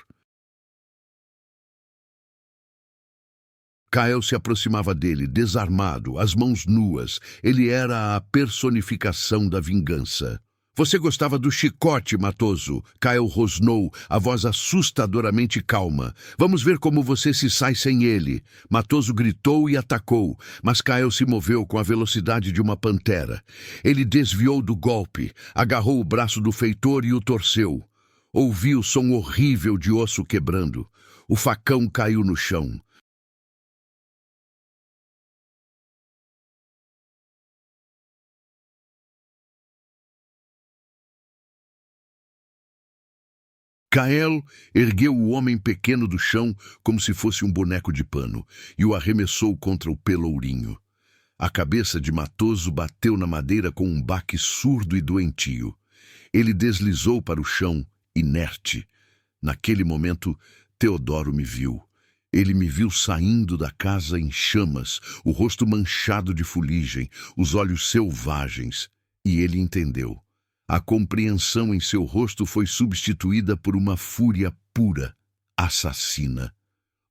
Cael se aproximava dele, desarmado, as mãos nuas. Ele era a personificação da vingança. Você gostava do chicote, Matoso? Cael rosnou, a voz assustadoramente calma. Vamos ver como você se sai sem ele. Matoso gritou e atacou, mas Cael se moveu com a velocidade de uma pantera. Ele desviou do golpe, agarrou o braço do feitor e o torceu. Ouvi o som horrível de osso quebrando. O facão caiu no chão. Cael ergueu o homem pequeno do chão como se fosse um boneco de pano e o arremessou contra o pelourinho. A cabeça de Matoso bateu na madeira com um baque surdo e doentio. Ele deslizou para o chão, inerte. Naquele momento, Teodoro me viu. Ele me viu saindo da casa em chamas, o rosto manchado de fuligem, os olhos selvagens, e ele entendeu. A compreensão em seu rosto foi substituída por uma fúria pura, assassina.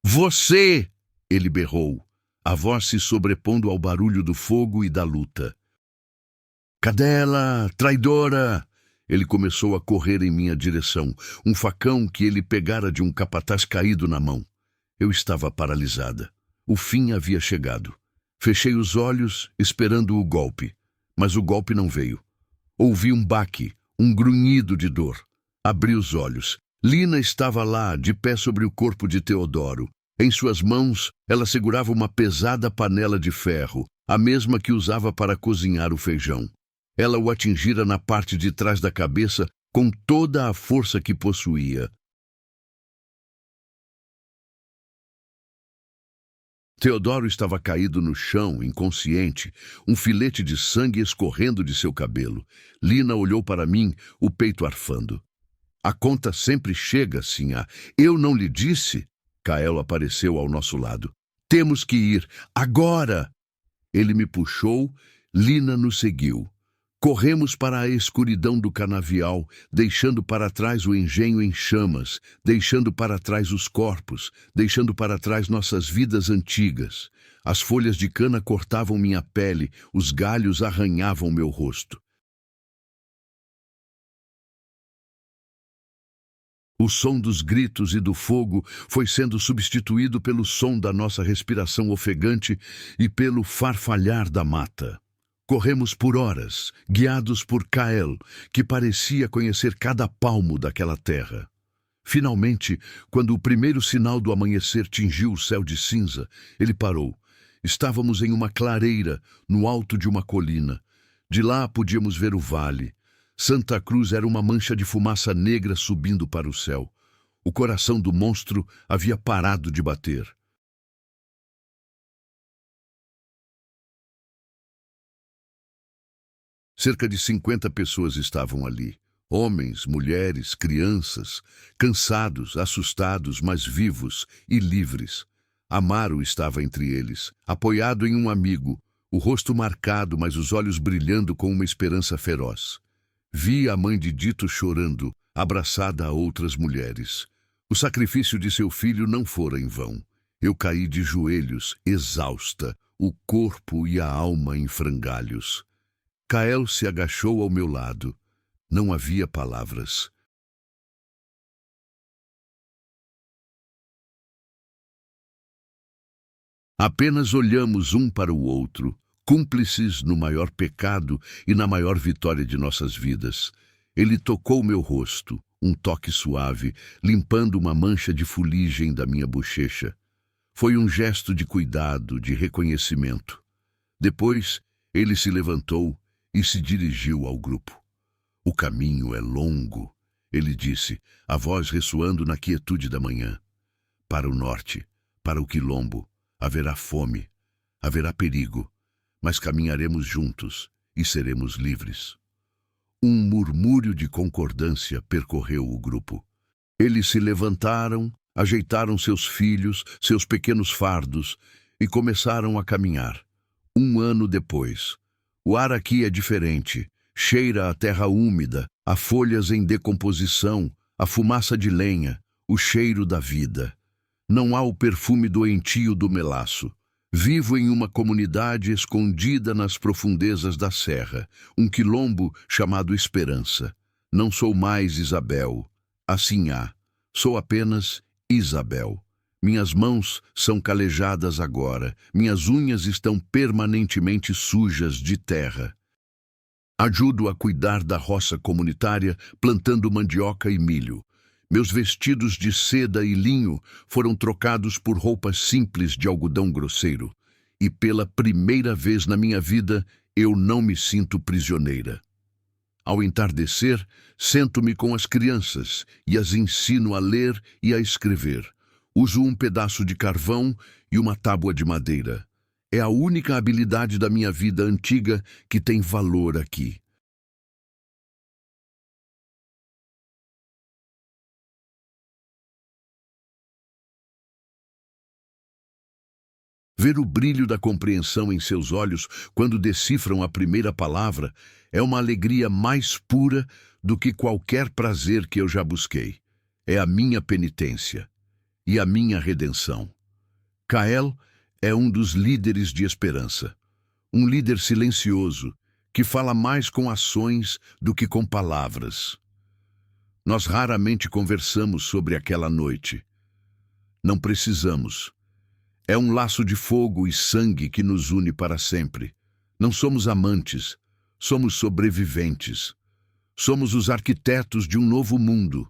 Você! Ele berrou, a voz se sobrepondo ao barulho do fogo e da luta. Cadela, traidora! Ele começou a correr em minha direção, um facão que ele pegara de um capataz caído na mão. Eu estava paralisada. O fim havia chegado. Fechei os olhos, esperando o golpe, mas o golpe não veio. Ouvi um baque, um grunhido de dor. Abri os olhos. Lina estava lá, de pé sobre o corpo de Teodoro. Em suas mãos, ela segurava uma pesada panela de ferro, a mesma que usava para cozinhar o feijão. Ela o atingira na parte de trás da cabeça com toda a força que possuía. Teodoro estava caído no chão, inconsciente, um filete de sangue escorrendo de seu cabelo. Lina olhou para mim, o peito arfando. A conta sempre chega, Sinhá. Eu não lhe disse? Cael apareceu ao nosso lado. Temos que ir, agora! Ele me puxou, Lina nos seguiu. Corremos para a escuridão do canavial, deixando para trás o engenho em chamas, deixando para trás os corpos, deixando para trás nossas vidas antigas. As folhas de cana cortavam minha pele, os galhos arranhavam meu rosto. O som dos gritos e do fogo foi sendo substituído pelo som da nossa respiração ofegante e pelo farfalhar da mata. Corremos por horas, guiados por Cael, que parecia conhecer cada palmo daquela terra. Finalmente, quando o primeiro sinal do amanhecer tingiu o céu de cinza, ele parou. Estávamos em uma clareira, no alto de uma colina. De lá podíamos ver o vale. Santa Cruz era uma mancha de fumaça negra subindo para o céu. O coração do monstro havia parado de bater. Cerca de 50 pessoas estavam ali. Homens, mulheres, crianças, cansados, assustados, mas vivos e livres. Amaro estava entre eles, apoiado em um amigo, o rosto marcado, mas os olhos brilhando com uma esperança feroz. Vi a mãe de Dito chorando, abraçada a outras mulheres. O sacrifício de seu filho não fora em vão. Eu caí de joelhos, exausta, o corpo e a alma em frangalhos. Kael se agachou ao meu lado. Não havia palavras. Apenas olhamos um para o outro, cúmplices no maior pecado e na maior vitória de nossas vidas. Ele tocou meu rosto, um toque suave, limpando uma mancha de fuligem da minha bochecha. Foi um gesto de cuidado, de reconhecimento. Depois, ele se levantou e se dirigiu ao grupo. O caminho é longo, ele disse, a voz ressoando na quietude da manhã. Para o norte, para o quilombo, haverá fome, haverá perigo, mas caminharemos juntos e seremos livres. Um murmúrio de concordância percorreu o grupo. Eles se levantaram, ajeitaram seus filhos, seus pequenos fardos e começaram a caminhar. 1 ano depois. O ar aqui é diferente. Cheira a terra úmida, a folhas em decomposição, a fumaça de lenha, o cheiro da vida. Não há o perfume doentio do melaço. Vivo em uma comunidade escondida nas profundezas da serra, um quilombo chamado Esperança. Não sou mais Isabel. Assim há. Sou apenas Isabel. Minhas mãos são calejadas agora, minhas unhas estão permanentemente sujas de terra. Ajudo a cuidar da roça comunitária, plantando mandioca e milho. Meus vestidos de seda e linho foram trocados por roupas simples de algodão grosseiro. E pela primeira vez na minha vida, eu não me sinto prisioneira. Ao entardecer, sento-me com as crianças e as ensino a ler e a escrever. Uso um pedaço de carvão e uma tábua de madeira. É a única habilidade da minha vida antiga que tem valor aqui. Ver o brilho da compreensão em seus olhos quando decifram a primeira palavra é uma alegria mais pura do que qualquer prazer que eu já busquei. É a minha penitência e a minha redenção. Kael é um dos líderes de esperança. Um líder silencioso, que fala mais com ações do que com palavras. Nós raramente conversamos sobre aquela noite. Não precisamos. É um laço de fogo e sangue que nos une para sempre. Não somos amantes, somos sobreviventes. Somos os arquitetos de um novo mundo.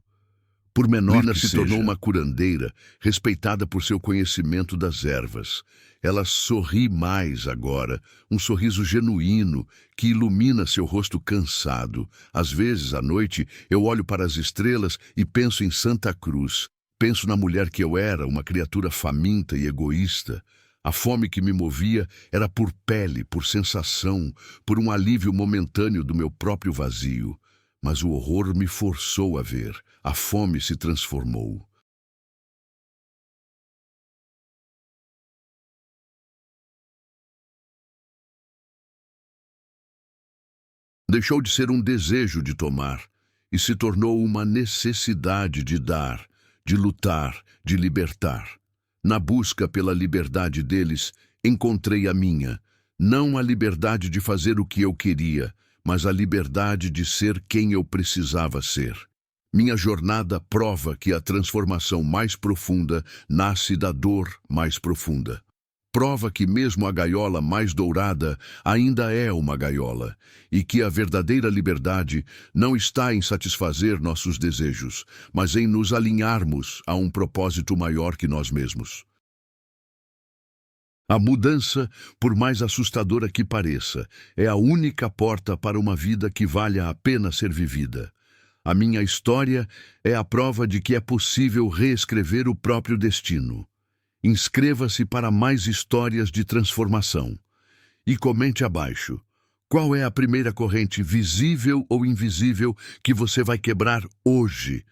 Por menor Lina se tornou uma curandeira, respeitada por seu conhecimento das ervas. Ela sorri mais agora, um sorriso genuíno que ilumina seu rosto cansado. Às vezes, à noite, eu olho para as estrelas e penso em Santa Cruz. Penso na mulher que eu era, uma criatura faminta e egoísta. A fome que me movia era por pele, por sensação, por um alívio momentâneo do meu próprio vazio. Mas o horror me forçou a ver. A fome se transformou. Deixou de ser um desejo de tomar e se tornou uma necessidade de dar, de lutar, de libertar. Na busca pela liberdade deles, encontrei a minha. Não a liberdade de fazer o que eu queria, mas a liberdade de ser quem eu precisava ser. Minha jornada prova que a transformação mais profunda nasce da dor mais profunda. prova que mesmo a gaiola mais dourada ainda é uma gaiola, e que a verdadeira liberdade não está em satisfazer nossos desejos, mas em nos alinharmos a um propósito maior que nós mesmos. A mudança, por mais assustadora que pareça, é a única porta para uma vida que valha a pena ser vivida. A minha história é a prova de que é possível reescrever o próprio destino. Inscreva-se para mais histórias de transformação. E comente abaixo: qual é a primeira corrente visível ou invisível que você vai quebrar hoje